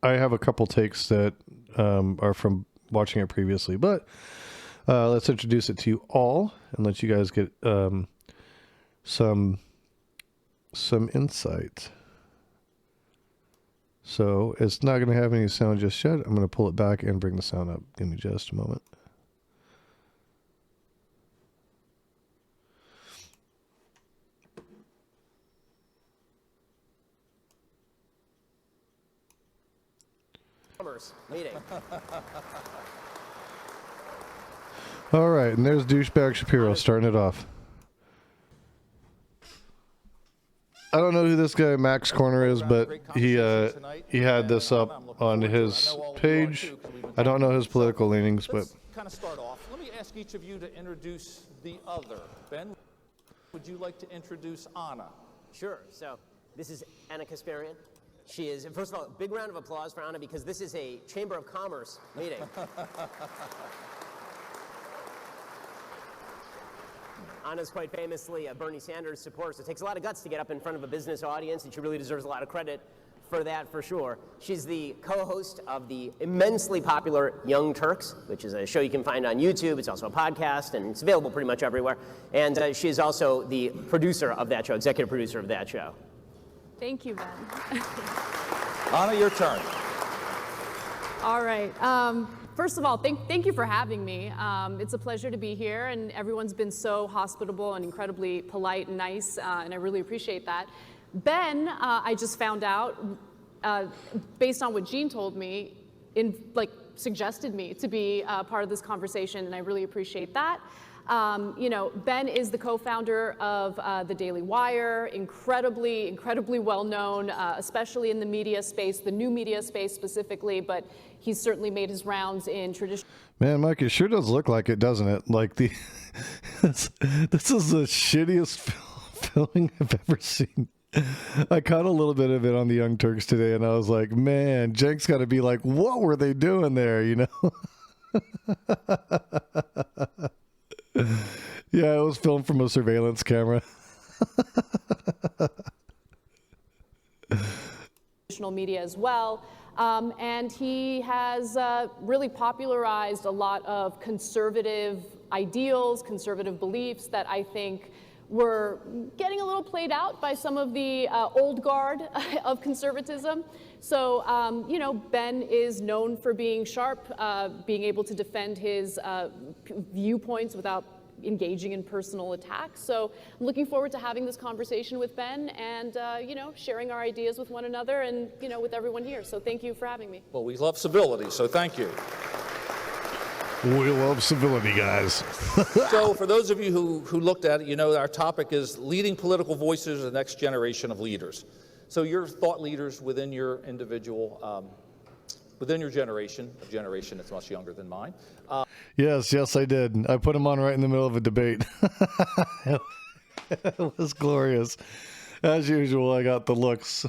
I have a couple takes that are from watching it previously, but let's introduce it to you all and let you guys get some insight. So it's not going to have any sound just yet. I'm going to pull it back and bring the sound up. Give me just a moment. Meeting. All right, and there's douchebag Shapiro starting it off. I don't know who this guy Max Corner is, but he had this up on his page. I don't know his political leanings, but kind of start off. Let me ask each of you to introduce the other. Ben, would you like to introduce Anna? Sure. So this is Anna Kasparian. She is, first of all, big round of applause for Anna because this is a Chamber of Commerce meeting. Anna's quite famously a Bernie Sanders supporter, so it takes a lot of guts to get up in front of a business audience, and she really deserves a lot of credit for that, for sure. She's the co-host of the immensely popular Young Turks, which is a show you can find on YouTube. It's also a podcast, and it's available pretty much everywhere. And she is also the producer of that show, executive producer of that show. Thank you, Ben. Anna, your turn. All right. First of all, thank you for having me. It's a pleasure to be here, and everyone's been so hospitable and incredibly polite and nice, and I really appreciate that. Ben, I just found out, based on what Jean told me, suggested me to be part of this conversation, and I really appreciate that. Ben is the co-founder of the Daily Wire, incredibly well-known, especially in the media space, the new media space specifically, but he's certainly made his rounds in traditional... man, Mike, it sure does look like it, doesn't it? Like this is the shittiest filming I've ever seen. I caught a little bit of it on the Young Turks today, and I was like, man, Jake's got to be like, what were they doing there, Yeah, it was filmed from a surveillance camera. Traditional media as well. And he has really popularized a lot of conservative ideals, conservative beliefs that I think were getting a little played out by some of the old guard of conservatism. So, Ben is known for being sharp, being able to defend his viewpoints without engaging in personal attacks. So I'm looking forward to having this conversation with Ben and, sharing our ideas with one another and, with everyone here. So thank you for having me. Well, we love civility, so thank you. We love civility, guys. So for those of you who looked at it, our topic is leading political voices of the next generation of leaders. So you're thought leaders within your individual, within your generation, a generation that's much younger than mine. Yes, I did. I put him on right in the middle of a debate. It was glorious. As usual, I got the looks.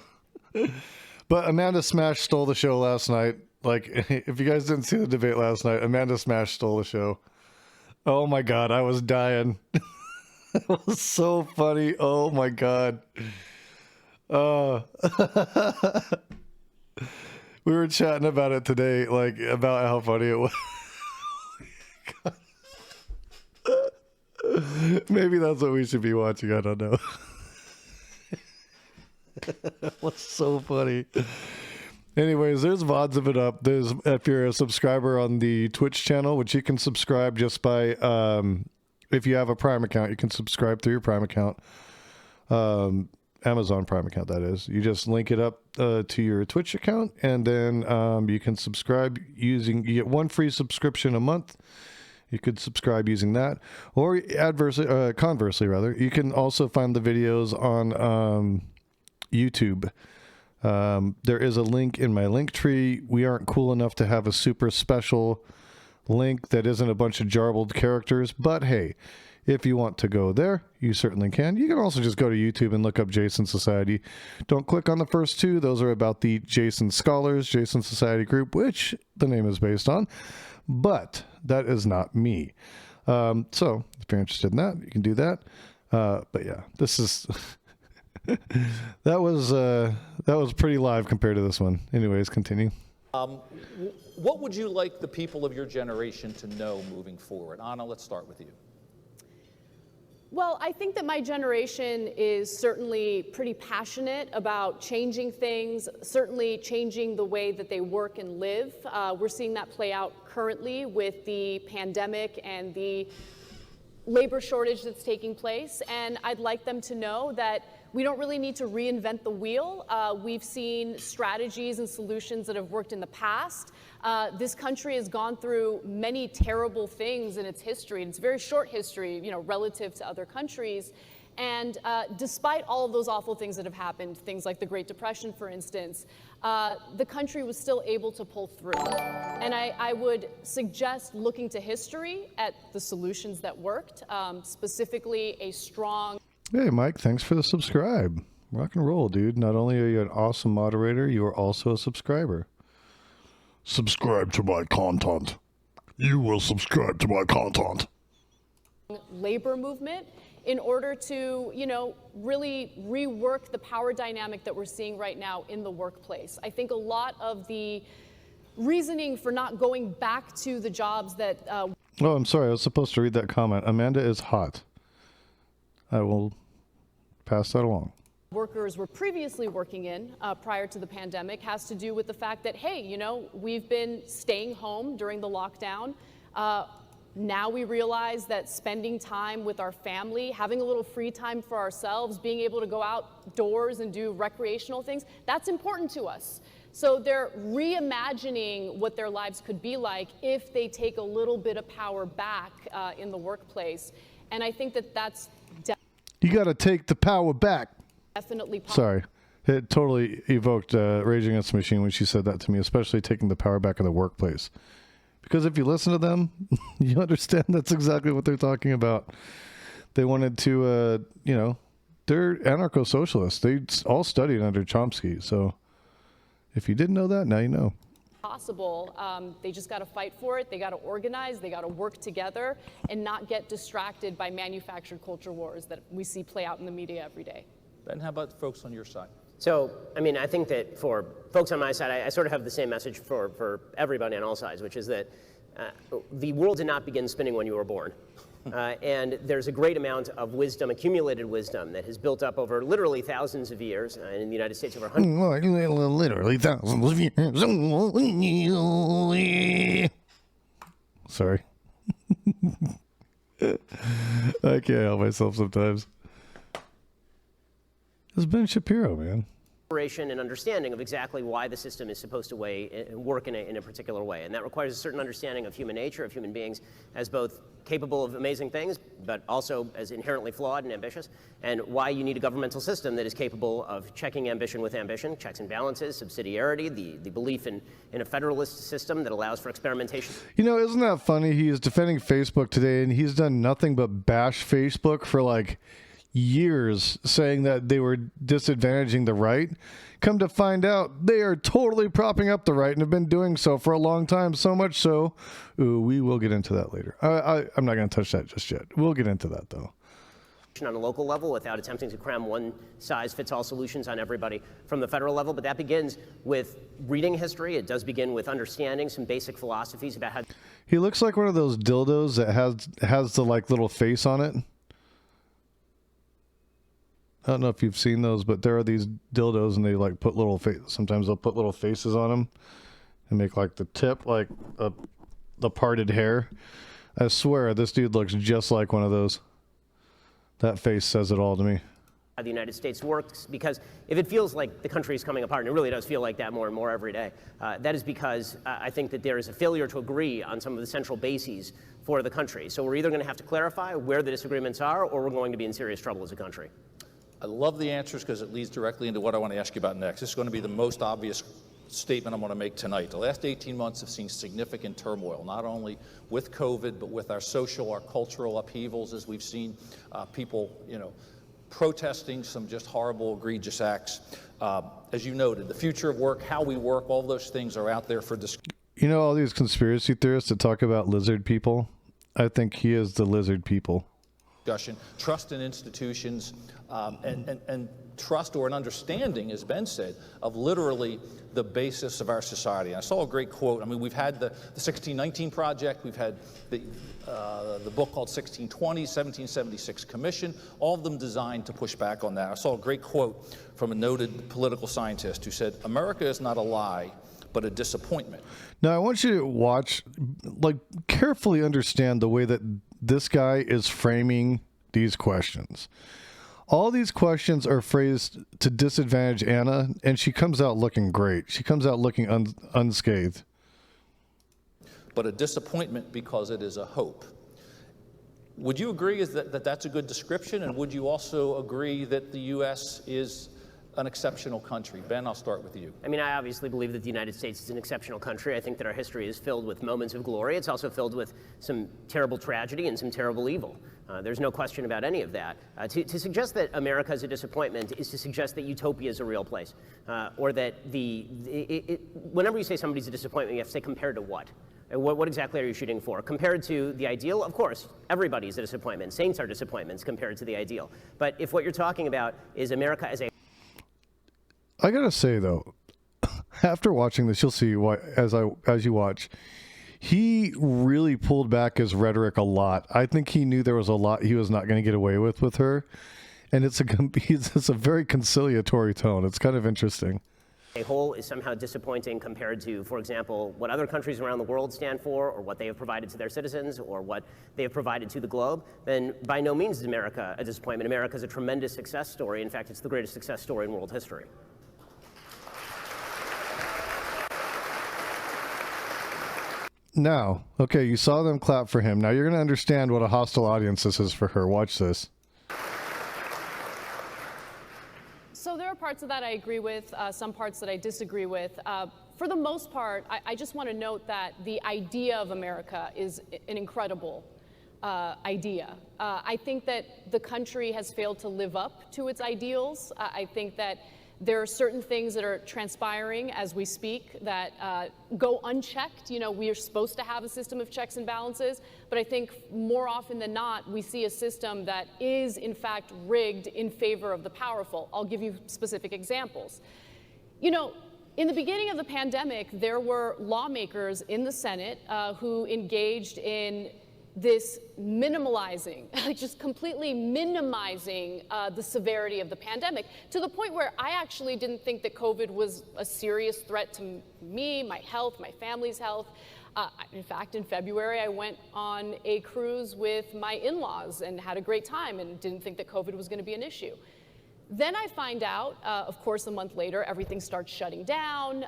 But Amanda Smash stole the show last night. Like, if you guys didn't see the debate last night, Amanda Smash stole the show. Oh my God, I was dying. It was so funny. Oh my God. We were chatting about it today, like, about how funny it was. Maybe that's what we should be watching. I don't know. It was so funny. Anyways, there's VODs of it up. There's, if you're a subscriber on the Twitch channel, which you can subscribe just by, if you have a Prime account, you can subscribe through your Prime account. Amazon Prime account, that is. You just link it up to your Twitch account, and then you can subscribe you get one free subscription a month. You could subscribe using that, or conversely, you can also find the videos on YouTube. There is a link in my link tree. We aren't cool enough to have a super special link that isn't a bunch of jarbled characters, but hey, if you want to go there, you certainly can. You can also just go to YouTube and look up Jason Society. Don't click on the first two. Those are about the Jason Scholars, Jason Society group, which the name is based on, but that is not me. So if you're interested in that, you can do that. But yeah, this is... that was pretty live compared to this one. Anyways, continue. What would you like the people of your generation to know moving forward? Anna, let's start with you. Well, I think that my generation is certainly pretty passionate about changing things, certainly changing the way that they work and live. We're seeing that play out currently with the pandemic and the labor shortage that's taking place. And I'd like them to know that we don't really need to reinvent the wheel. We've seen strategies and solutions that have worked in the past. This country has gone through many terrible things in its history. It's a very short history, relative to other countries. And despite all of those awful things that have happened, things like the Great Depression, for instance, the country was still able to pull through. And I would suggest looking to history at the solutions that worked, specifically a strong... Hey, Mike, thanks for the subscribe. Rock and roll, dude. Not only are you an awesome moderator, you are also a subscriber. Subscribe to my content. You will subscribe to my content. Labor movement in order to, really rework the power dynamic that we're seeing right now in the workplace. I think a lot of the reasoning for not going back to the jobs that... Oh, I'm sorry. I was supposed to read that comment. Amanda is hot. I will pass that along. Workers were previously working in prior to the pandemic has to do with the fact that, hey, we've been staying home during the lockdown. Now we realize that spending time with our family, having a little free time for ourselves, being able to go outdoors and do recreational things, that's important to us. So they're reimagining what their lives could be like if they take a little bit of power back in the workplace. And I think that that's you got to take the power back. Definitely. Sorry. It totally evoked Rage Against the Machine when she said that to me, especially taking the power back in the workplace. Because if you listen to them, you understand that's exactly what they're talking about. They wanted to, they're anarcho-socialists. They all studied under Chomsky. So if you didn't know that, now you know. Possible. They just got to fight for it. They got to organize. They got to work together and not get distracted by manufactured culture wars that we see play out in the media every day. Ben, how about folks on your side? So, I think that for folks on my side, I sort of have the same message for everybody on all sides, which is that the world did not begin spinning when you were born. And there's a great amount of wisdom, accumulated wisdom, that has built up over literally thousands of years, and in the United States over hundreds. Literally thousands of years. Sorry. I can't help myself sometimes. It's Ben Shapiro, man. And understanding of exactly why the system is supposed to work in a particular way. And that requires a certain understanding of human nature, of human beings, as both capable of amazing things, but also as inherently flawed and ambitious, and why you need a governmental system that is capable of checking ambition with ambition, checks and balances, subsidiarity, the belief in a federalist system that allows for experimentation. Isn't that funny? He is defending Facebook today, and he's done nothing but bash Facebook for years, saying that they were disadvantaging the right. Come to find out, they are totally propping up the right and have been doing so for a long time, so much so. Ooh, we will get into that later. I'm not going to touch that just yet. We'll get into that, though. On a local level without attempting to cram one-size-fits-all solutions on everybody from the federal level, but that begins with reading history. It does begin with understanding some basic philosophies about how... He looks like one of those dildos that has the little face on it. I don't know if you've seen those, but there are these dildos, and they put little sometimes they'll put little faces on them and make the tip the parted hair. I swear this dude looks just like one of those. That face says it all to me. How the United States works, because if it feels like the country is coming apart, and it really does feel like that more and more every day, that is because I think that there is a failure to agree on some of the central bases for the country. So we're either going to have to clarify where the disagreements are, or we're going to be in serious trouble as a country. I love the answers because it leads directly into what I want to ask you about next. This is going to be the most obvious statement I'm going to make tonight. The last 18 months have seen significant turmoil, not only with COVID, but with our social, our cultural upheavals, as we've seen people, protesting some just horrible, egregious acts. As you noted, the future of work, how we work, all those things are out there for discussion. All these conspiracy theorists that talk about lizard people, I think he is the lizard people. Trust in institutions, and trust or an understanding, as Ben said, of literally the basis of our society. And I saw a great quote. I mean, we've had the 1619 Project, we've had the book called 1620, 1776 Commission, all of them designed to push back on that. I saw a great quote from a noted political scientist who said, "America is not a lie, but a disappointment." Now, I want you to watch, like, carefully understand the way that this guy is framing these questions. All these questions are phrased to disadvantage Anna, and she comes out looking great. She comes out looking unscathed. But a disappointment because it is a hope. Would you agree that that's a good description? And would you also agree that the U.S. is an exceptional country? Ben, I'll start with you. I mean, I obviously believe that the United States is an exceptional country. I think that our history is filled with moments of glory. It's also filled with some terrible tragedy and some terrible evil. There's no question about any of that. To suggest that America is a disappointment is to suggest that utopia is a real place, or that whenever you say somebody's a disappointment, you have to say compared to what? What exactly are you shooting for? Compared to the ideal, of course, everybody's a disappointment. Saints are disappointments compared to the ideal. But if what you're talking about is America as a... I gotta say, though, after watching this, you'll see why, as you watch, he really pulled back his rhetoric a lot. I think he knew there was a lot he was not going to get away with her, and it's a very conciliatory tone. It's kind of interesting. A whole is somehow disappointing compared to, for example, what other countries around the world stand for, or what they have provided to their citizens, or what they have provided to the globe, then by no means is America a disappointment. America is a tremendous success story. In fact, it's the greatest success story in world history. Now, okay, you saw them clap for him. Now you're going to understand what a hostile audience this is for her. Watch this. So there are parts of that I agree with, some parts that I disagree with. For the most part, I just want to note that the idea of America is an incredible idea. I think that the country has failed to live up to its ideals. I think that there are certain things that are transpiring as we speak that go unchecked. You know, we are supposed to have a system of checks and balances, but I think more often than not, we see a system that is in fact rigged in favor of the powerful. I'll give you specific examples. You know, in the beginning of the pandemic, there were lawmakers in the Senate who engaged in this minimalizing, just completely minimizing the severity of the pandemic, to the point where I actually didn't think that COVID was a serious threat to me, my health, my family's health. In fact, in February, I went on a cruise with my in-laws and had a great time and didn't think that COVID was going to be an issue. Then I find out, of course, a month later, everything starts shutting down.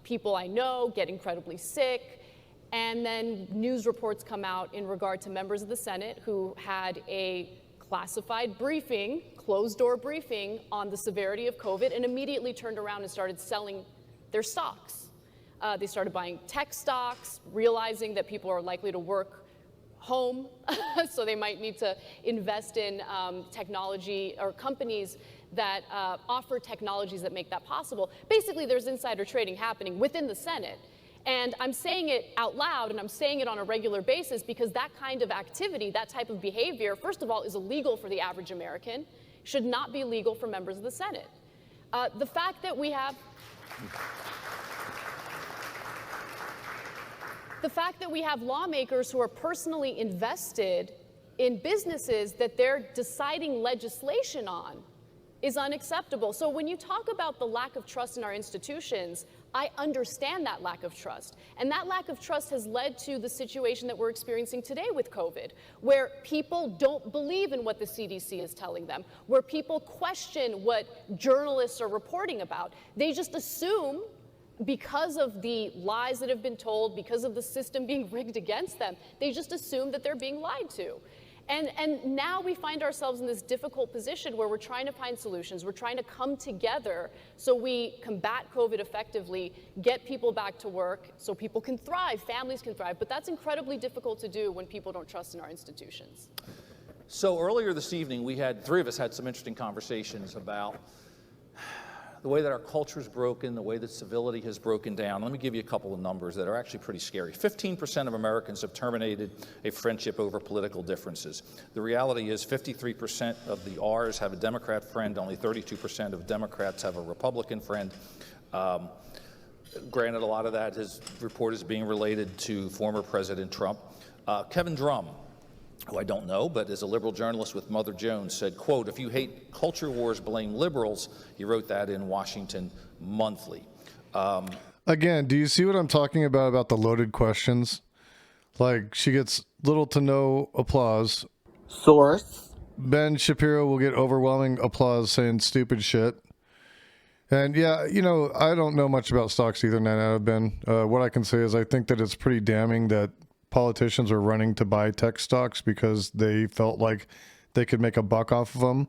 People I know get incredibly sick. And then news reports come out in regard to members of the Senate who had a classified briefing, closed-door briefing on the severity of COVID, and immediately turned around and started selling their stocks. They started buying tech stocks, realizing that people are likely to work home, so they might need to invest in technology or companies that offer technologies that make that possible. Basically, there's insider trading happening within the Senate. And I'm saying it out loud, and I'm saying it on a regular basis because that kind of activity, that type of behavior, first of all, is illegal for the average American, should not be legal for members of the Senate. The fact that we have lawmakers who are personally invested in businesses that they're deciding legislation on is unacceptable. So when you talk about the lack of trust in our institutions, I understand that lack of trust. And that lack of trust has led to the situation that we're experiencing today with COVID, where people don't believe in what the CDC is telling them, where people question what journalists are reporting about. They just assume, because of the lies that have been told, because of the system being rigged against them, they just assume that they're being lied to. And now we find ourselves in this difficult position where we're trying to find solutions. We're trying to come together so we combat COVID effectively, get people back to work so people can thrive, families can thrive. But that's incredibly difficult to do when people don't trust in our institutions. So earlier this evening, three of us had some interesting conversations about the way that our culture is broken, the way that civility has broken down. Let me give you a couple of numbers that are actually pretty scary. 15% of Americans have terminated a friendship over political differences. The reality is 53% of the R's have a Democrat friend, only 32% of Democrats have a Republican friend. Granted, a lot of that his report is being related to former President Trump. Kevin Drum, who I don't know, but is a liberal journalist with Mother Jones, said, quote, "If you hate culture wars, blame liberals." He wrote that in Washington Monthly. Again, do you see what I'm talking about the loaded questions? Like, she gets little to no applause. Source. Ben Shapiro will get overwhelming applause saying stupid shit. And yeah, you know, I don't know much about stocks either, 9 out of Ben. What I can say is I think that it's pretty damning that politicians are running to buy tech stocks because they felt like they could make a buck off of them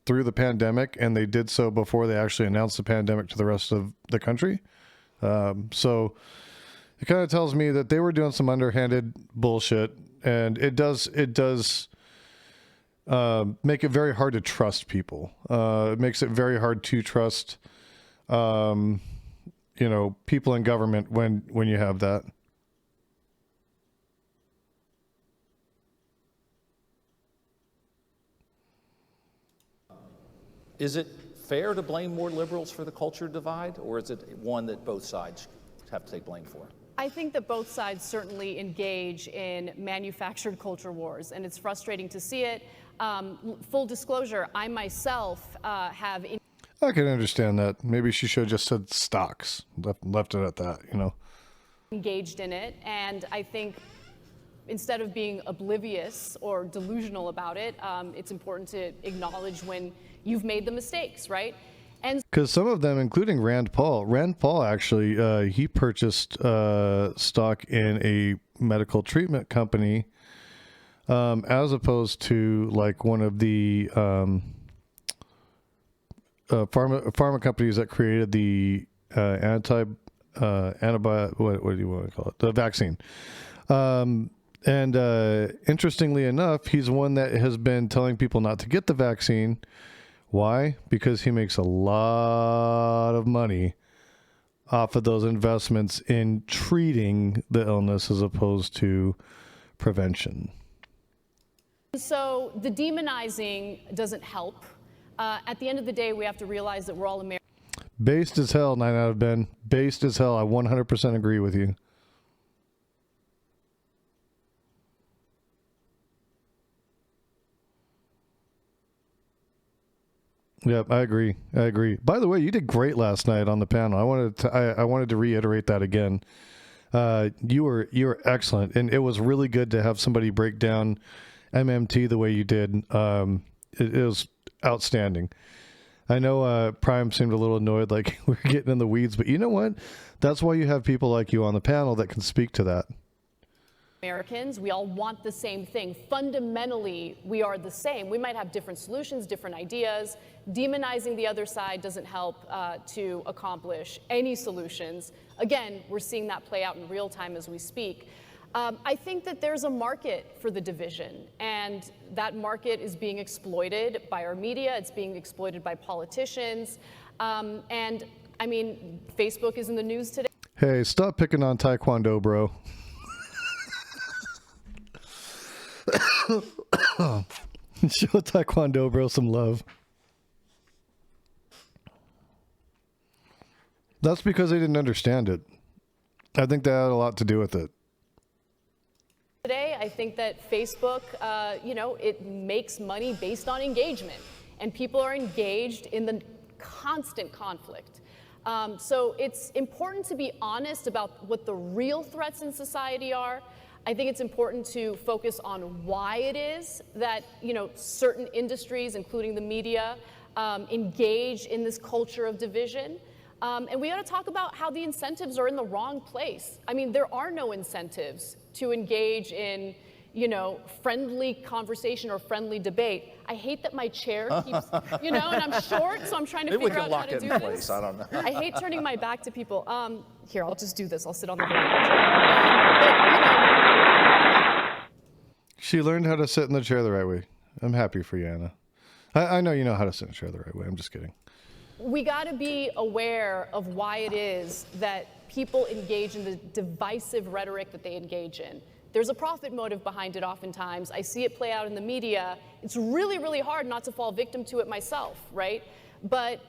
through the pandemic, and they did so before they actually announced the pandemic to the rest of the country. So it kind of tells me that they were doing some underhanded bullshit, and it does make it very hard to trust people. It makes it very hard to trust, you know, people in government when you have that. Is it fair to blame more liberals for the culture divide, or is it one that both sides have to take blame for? I think that both sides certainly engage in manufactured culture wars, and it's frustrating to see it. Full disclosure, I myself have... I can understand that. Maybe she should have just said stocks, left it at that, you know. Engaged in it, and I think instead of being oblivious or delusional about it, it's important to acknowledge when you've made the mistakes, right? And because some of them, including Rand Paul actually, he purchased stock in a medical treatment company as opposed to like one of the pharma companies that created the antibiotic, what do you want to call it? The vaccine. And interestingly enough, he's one that has been telling people not to get the vaccine. Why? Because he makes a lot of money off of those investments in treating the illness as opposed to prevention. so the demonizing doesn't help. At the end of the day, we have to realize that we're all Americans. Based as hell, 9 out of Ben. Based as hell. I 100% agree with you. Yep, I agree. By the way, you did great last night on the panel. I wanted to reiterate that again. You were excellent, and it was really good to have somebody break down MMT the way you did. It was outstanding. I know Prime seemed a little annoyed, like we're getting in the weeds, but you know what? That's why you have people like you on the panel that can speak to that. Americans, we all want the same thing. Fundamentally, we are the same. We might have different solutions, different ideas. Demonizing the other side doesn't help to accomplish any solutions. Again, we're seeing that play out in real time as we speak. I think that there's a market for the division, and that market is being exploited by our media. It's being exploited by politicians. And I mean, Facebook is in the news today. Hey, stop picking on Taekwondo, bro. Show Taekwondo bro some love. That's because they didn't understand it. I think that had a lot to do with it. Today, I think that Facebook, you know, it makes money based on engagement, and people are engaged in the constant conflict. So it's important to be honest about what the real threats in society are. I think it's important to focus on why it is that, you know, certain industries, including the media, engage in this culture of division. And we ought to talk about how the incentives are in the wrong place. I mean, there are no incentives to engage in, you know, friendly conversation or friendly debate. I hate that my chair keeps, you know, and I'm short, so I'm trying to figure out how to do this. Place. I don't know. I hate turning my back to people. Here, I'll just do this. I'll sit on the ground. But, you know, she learned how to sit in the chair the right way. I'm happy for you, Anna. I know you know how to sit in the chair the right way. I'm just kidding. we got to be aware of why it is that people engage in the divisive rhetoric that they engage in. There's a profit motive behind it oftentimes. I see it play out in the media. It's really, really hard not to fall victim to it myself, right? But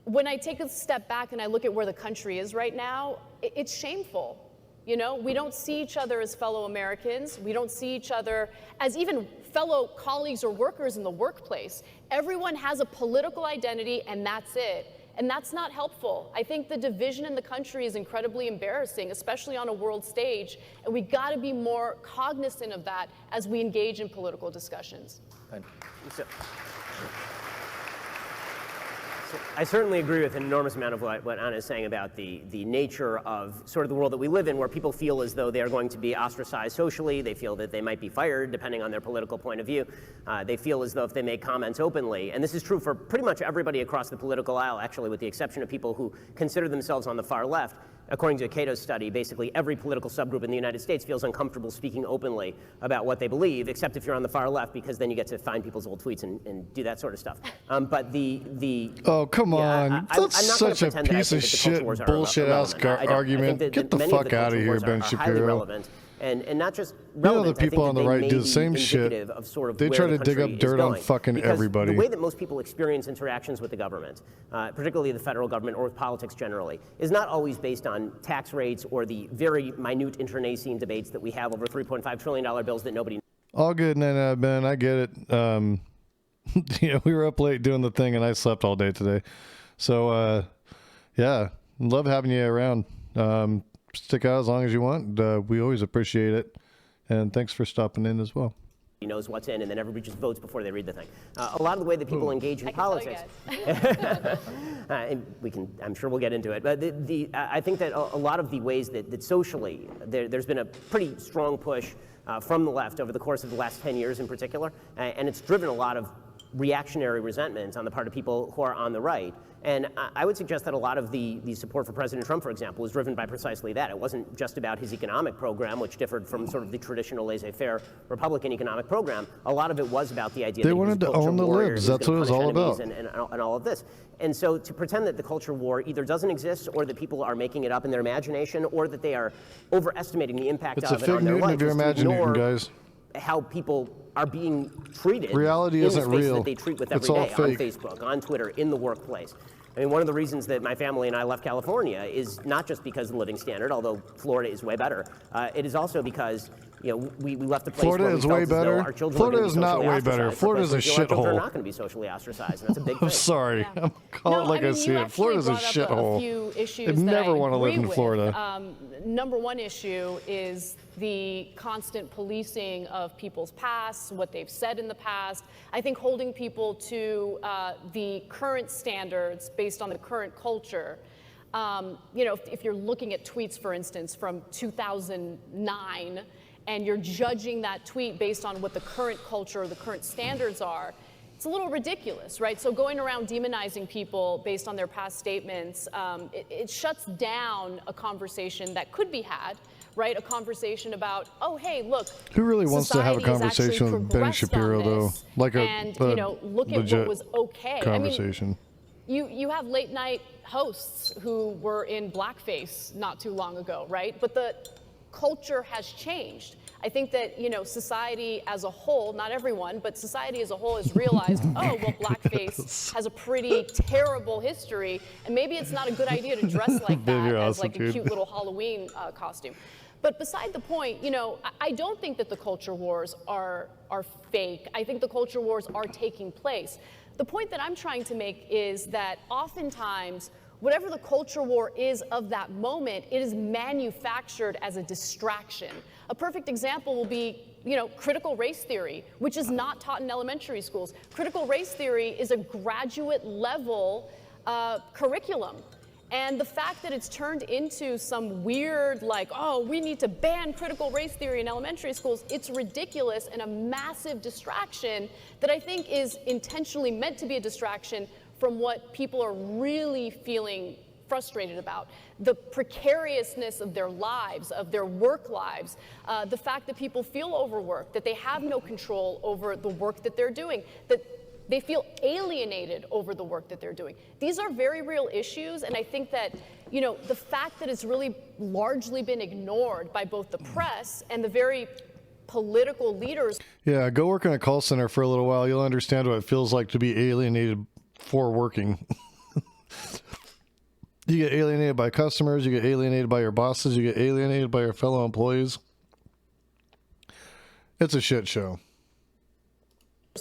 when I take a step back and I look at where the country is right now, it's shameful. You know, we don't see each other as fellow Americans. We don't see each other as even fellow colleagues or workers in the workplace. Everyone has a political identity and that's it. And that's not helpful. I think the division in the country is incredibly embarrassing, especially on a world stage. And we got to be more cognizant of that as we engage in political discussions. I certainly agree with an enormous amount of what Anna is saying about the nature of sort of the world that we live in, where people feel as though they are going to be ostracized socially. They feel that they might be fired depending on their political point of view. They feel as though if they make comments openly, and this is true for pretty much everybody across the political aisle, actually, with the exception of people who consider themselves on the far left. According to Cato's study, basically every political subgroup in the United States feels uncomfortable speaking openly about what they believe, except if you're on the far left, because then you get to find people's old tweets and do that sort of stuff. But oh, come on. That's such a piece of shit, bullshit-ass argument. Get the fuck out of here, Ben Shapiro. And not just relevant. You know, the people on the right do the same shit. They try to dig up dirt on fucking everybody. The way that most people experience interactions with the government, particularly the federal government or with politics generally, is not always based on tax rates or the very minute internecine debates that we have over $3.5 trillion bills that nobody. All good, Ben. I get it. You know, we were up late doing the thing, and I slept all day today. So, yeah, love having you around. Stick out as long as you want. We always appreciate it. And thanks for stopping in as well. He knows what's in, and then everybody just votes before they read the thing. A lot of the way that people engage in politics, and I'm sure we'll get into it, but I think that a lot of the ways that socially, there's been a pretty strong push from the left over the course of the last 10 years in particular, and it's driven a lot of reactionary resentment on the part of people who are on the right. And I would suggest that a lot of the support for President Trump, for example, was driven by precisely that. It wasn't just about his economic program, which differed from sort of the traditional laissez-faire Republican economic program. A lot of it was about the idea that they wanted to own the libs. That's what it was all about. And all of this. And so to pretend that the culture war either doesn't exist, or that people are making it up in their imagination, or that they are overestimating the impact of it on their life, is to ignore guys. How people are being treated. Reality in isn't the real. That they treat with every day on Facebook, on Twitter, in the workplace. I mean, one of the reasons that my family and I left California is not just because of the living standard, although Florida is way better. It is also because, you know, we left a place Florida where we is felt way as though better. our children Florida is were not way better. Florida is a shithole. Our children are not going to be socially ostracized, and that's a big thing. I'm sorry. I'm calling it like I see it. Florida's a shithole. I'd never want to live in Florida. Number one issue is the constant policing of people's pasts, what they've said in the past. I think holding people to the current standards based on the current culture. You know, if you're looking at tweets, for instance, from 2009, and you're judging that tweet based on what the current culture or the current standards are, it's a little ridiculous, right? So going around demonizing people based on their past statements, it shuts down a conversation that could be had, right? A conversation about, oh, hey, look. Who really wants to have a conversation with Ben Shapiro, though? Like you know, look at what was okay. Conversation. I mean, you have late night hosts who were in blackface not too long ago, right? But the culture has changed. I think that, you know, society as a whole, not everyone, but society as a whole has realized, oh, well, blackface has a pretty terrible history, and maybe it's not a good idea to dress like that as like a cute little Halloween costume. But beside the point, you know, I don't think that the culture wars are fake. I think the culture wars are taking place. The point that I'm trying to make is that oftentimes, whatever the culture war is of that moment, it is manufactured as a distraction. A perfect example will be, you know, critical race theory, which is not taught in elementary schools. Critical race theory is a graduate level curriculum. And the fact that it's turned into some weird, like, oh, we need to ban critical race theory in elementary schools, it's ridiculous and a massive distraction that I think is intentionally meant to be a distraction from what people are really feeling frustrated about. The precariousness of their lives, of their work lives, the fact that people feel overworked, that they have no control over the work that they're doing, that They feel alienated over the work that they're doing. These are very real issues, and I think that, you know, the fact that it's really largely been ignored by both the press and the very political leaders. Yeah, go work in a call center for a little while. You'll understand what it feels like to be alienated for working. You get alienated by customers, you get alienated by your bosses, you get alienated by your fellow employees. It's a shit show.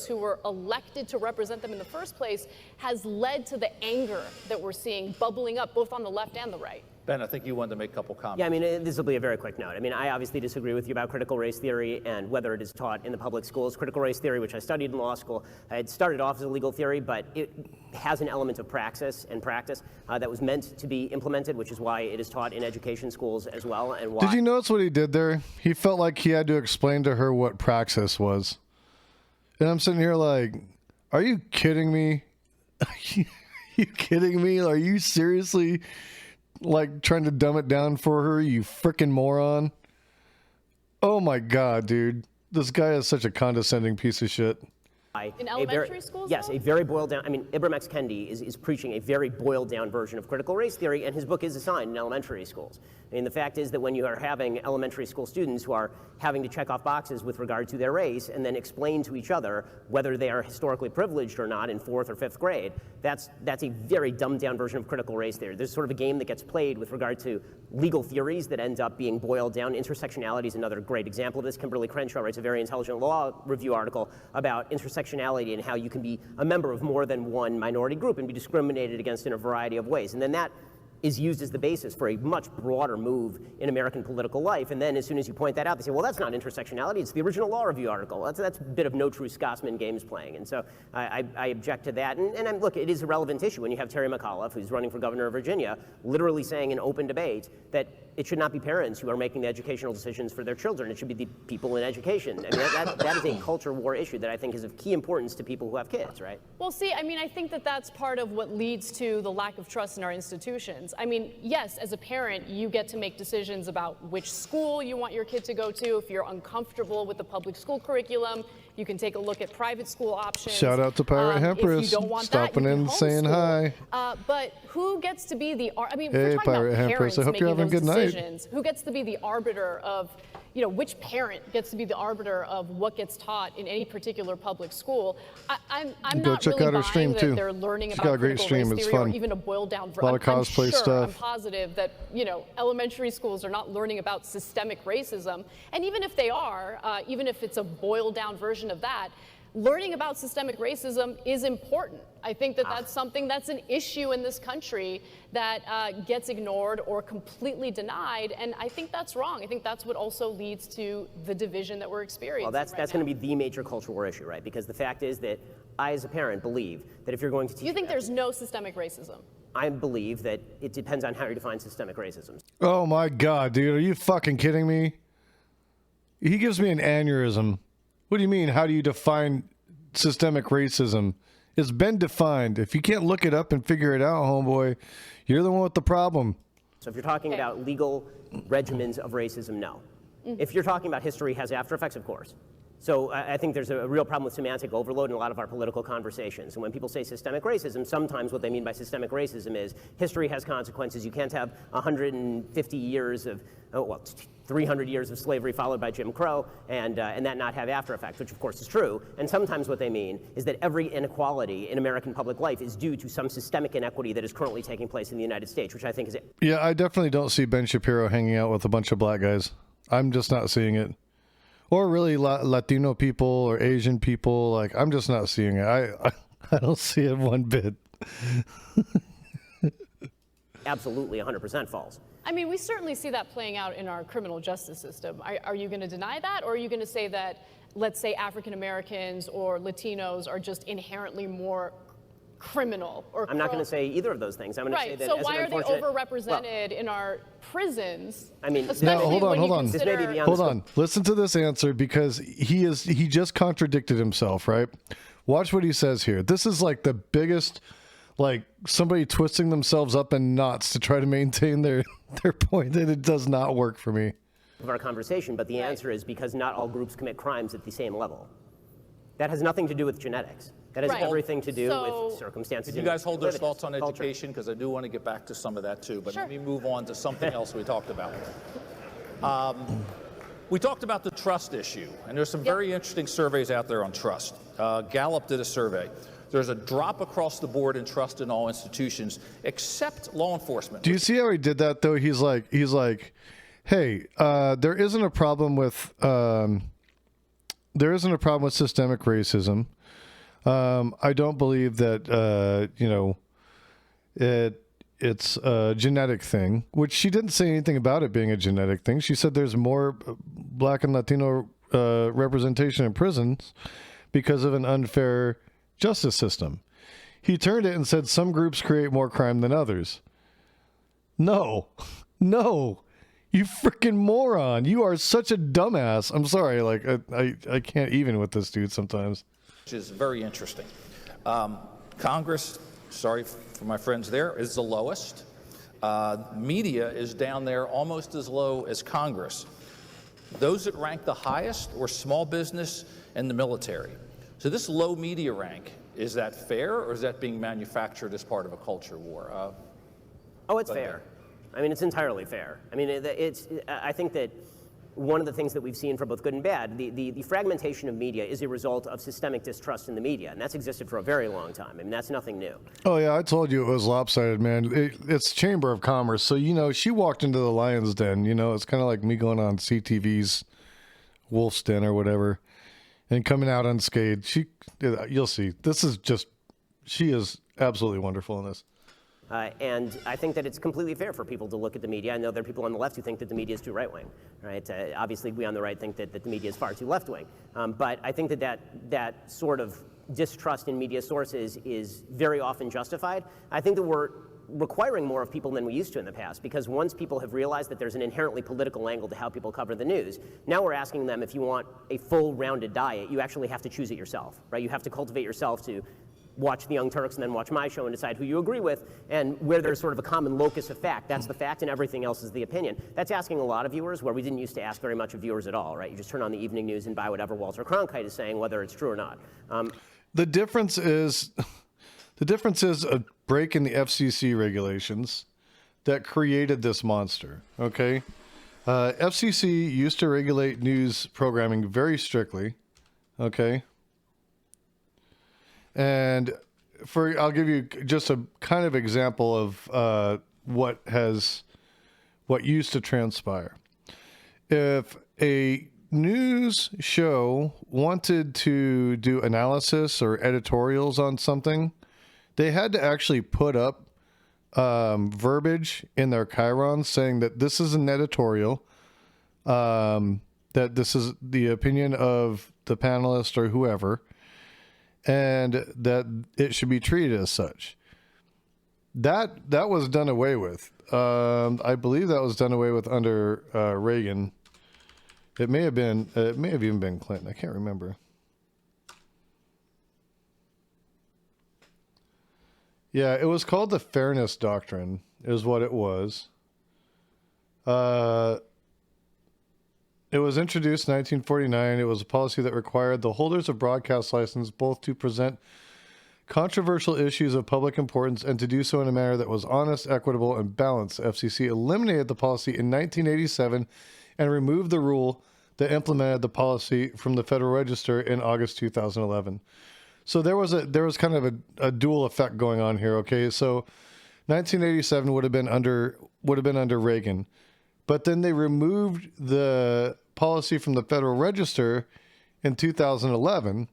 Who were elected to represent them in the first place has led to the anger that we're seeing bubbling up both on the left and the right. Ben, I think you wanted to make a couple comments. Yeah, I mean, this will be a very quick note. I mean, I obviously disagree with you about critical race theory and whether it is taught in the public schools. Critical race theory, which I studied in law school, it started off as a legal theory, but it has an element of praxis and practice that was meant to be implemented, which is why it is taught in education schools as well. And why. Did you notice what he did there? He felt like he had to explain to her what praxis was. And I'm sitting here like, are you kidding me? Are you kidding me? Are you seriously like trying to dumb it down for her, you freaking moron? Oh my God, dude. This guy is such a condescending piece of shit. In elementary schools? Yes, though? a very boiled down. I mean, Ibram X. Kendi is preaching a very boiled down version of critical race theory, and his book is assigned in elementary schools. I mean, the fact is that when you are having elementary school students who are having to check off boxes with regard to their race and then explain to each other whether they are historically privileged or not in 4th or 5th grade, that's a very dumbed down version of critical race theory. There's sort of a game that gets played with regard to legal theories that end up being boiled down. Intersectionality is another great example of this. Kimberly Crenshaw writes a very intelligent law review article about intersectionality and how you can be a member of more than one minority group and be discriminated against in a variety of ways. And then that is used as the basis for a much broader move in American political life. And then as soon as you point that out, they say, well, that's not intersectionality, it's the original law review article. That's a bit of no true Scotsman games playing. And so I object to that. And look, it is a relevant issue when you have Terry McAuliffe, who's running for governor of Virginia, literally saying in open debate that it should not be parents who are making the educational decisions for their children. It should be the people in education. I mean, that is a culture war issue that I think is of key importance to people who have kids, right? Well, see, I mean, I think that that's part of what leads to the lack of trust in our institutions. I mean, yes, as a parent, you get to make decisions about which school you want your kid to go to. If you're uncomfortable with the public school curriculum, you can take a look at private school options. Shout out to Pirate Hempress, if you don't want stopping that, you in can saying hi. But who gets to be the, I mean, Hey, we're talking Pirate about Hempress, parents I hope you're making having a good those night. decisions. Who gets to be the arbiter of, you know, which parent gets to be the arbiter of what gets taught in any particular public school? I'm Go not check really out her buying stream, that too. they're learning She's about got a great critical stream. race It's theory or fun. even a boiled down A lot of cosplay stuff. I'm positive that, you know, elementary schools are not learning about systemic racism. And even if they are, even if it's a boiled down version of that, learning about systemic racism is important. I think that that's something that's an issue in this country that gets ignored or completely denied, and I think that's wrong. I think that's what also leads to the division that we're experiencing. Well, that's going to be the major cultural war issue, right? Because the fact is that I, as a parent, believe that if you're going to teach... You think there's no systemic racism? I believe that it depends on how you define systemic racism. Oh my God, dude, are you fucking kidding me? He gives me an aneurysm. What do you mean? How do you define systemic racism? It's been defined. If you can't look it up and figure it out, homeboy, you're the one with the problem. So if you're talking about legal regimens of racism, no. If you're talking about history has after effects, of course. So I think there's a real problem with semantic overload in a lot of our political conversations. And when people say systemic racism, sometimes what they mean by systemic racism is history has consequences. You can't have 150 years of, 300 years of slavery followed by Jim Crow and that not have after effects, which of course is true. And sometimes what they mean is that every inequality in American public life is due to some systemic inequity that is currently taking place in the United States, which I think is it. Yeah, I definitely don't see Ben Shapiro hanging out with a bunch of black guys. I'm just not seeing it. Or really Latino people or Asian people. Like, I'm just not seeing it. I don't see it one bit. Absolutely 100% false. I mean, we certainly see that playing out in our criminal justice system. Are you going to deny that, or are you going to say that, let's say, African Americans or Latinos are just inherently more criminal or I'm not going to say either of those things. I'm going to say that so as why an are they overrepresented in our prisons? I mean, especially hold on, when hold you on. This may be beyond Hold on. Listen to this answer because he just contradicted himself, right? Watch what he says here. This is like the biggest, like somebody twisting themselves up in knots to try to maintain their point, and it does not work for me. Of our conversation, but the answer is because not all groups commit crimes at the same level. That has nothing to do with genetics. That has Right. everything to do So- with circumstances. Did you guys hold those and thoughts on culture. education? Because I do want to get back to some of that too, but Sure. let me move on to something else we talked about. We talked about the trust issue, and there's some very interesting surveys out there on trust. Gallup did a survey. There's a drop across the board in trust in all institutions except law enforcement. Do you see how he did that though? He's like, hey, there isn't a problem with systemic racism. I don't believe that it's a genetic thing, which she didn't say anything about it being a genetic thing. She said there's more Black and Latino representation in prisons because of an unfair justice system. He turned it and said some groups create more crime than others. No, you freaking moron. You are such a dumbass. I'm sorry. Like, I can't even with this dude sometimes. Which is very interesting. Congress, sorry for my friends there, is the lowest. Media is down there almost as low as Congress. Those that rank the highest were small business and the military. So this low media rank, is that fair, or is that being manufactured as part of a culture war? Oh, it's fair. I mean, it's entirely fair. I mean, I think that one of the things that we've seen for both good and bad, the fragmentation of media is a result of systemic distrust in the media, and that's existed for a very long time. I mean, that's nothing new. Oh, yeah, I told you it was lopsided, man. It's Chamber of Commerce. So, she walked into the lion's den. It's kind of like me going on CTV's Wolf's Den or whatever and coming out unscathed. You'll see. She is absolutely wonderful in this. And I think that it's completely fair for people to look at the media. I know there are people on the left who think that the media is too right-wing, right? Obviously, we on the right think that the media is far too left-wing. But I think that sort of distrust in media sources is very often justified. I think that we're requiring more of people than we used to in the past, because once people have realized that there's an inherently political angle to how people cover the news, now we're asking them, if you want a full rounded diet, you actually have to choose it yourself, right? You have to cultivate yourself to watch the Young Turks and then watch my show and decide who you agree with, and where there's sort of a common locus of fact, that's the fact and everything else is the opinion. That's asking a lot of viewers, where we didn't used to ask very much of viewers at all, right? You just turn on the evening news and buy whatever Walter Cronkite is saying, whether it's true or not. The difference is a break in the FCC regulations that created this monster. Okay, FCC used to regulate news programming very strictly. Okay, and I'll give you just a kind of example of what used to transpire. If a news show wanted to do analysis or editorials on something, they had to actually put up verbiage in their chyrons saying that this is an editorial, that this is the opinion of the panelist or whoever, and that it should be treated as such. That was done away with. I believe that was done away with under Reagan. It may have even been Clinton. I can't remember. Yeah, it was called the Fairness Doctrine, is what it was. It was introduced in 1949. It was a policy that required the holders of broadcast license both to present controversial issues of public importance and to do so in a manner that was honest, equitable, and balanced. FCC eliminated the policy in 1987 and removed the rule that implemented the policy from the Federal Register in August 2011. So there was kind of a dual effect going on here. Okay, so 1987 would have been under Reagan, but then they removed the policy from the Federal Register in 2011,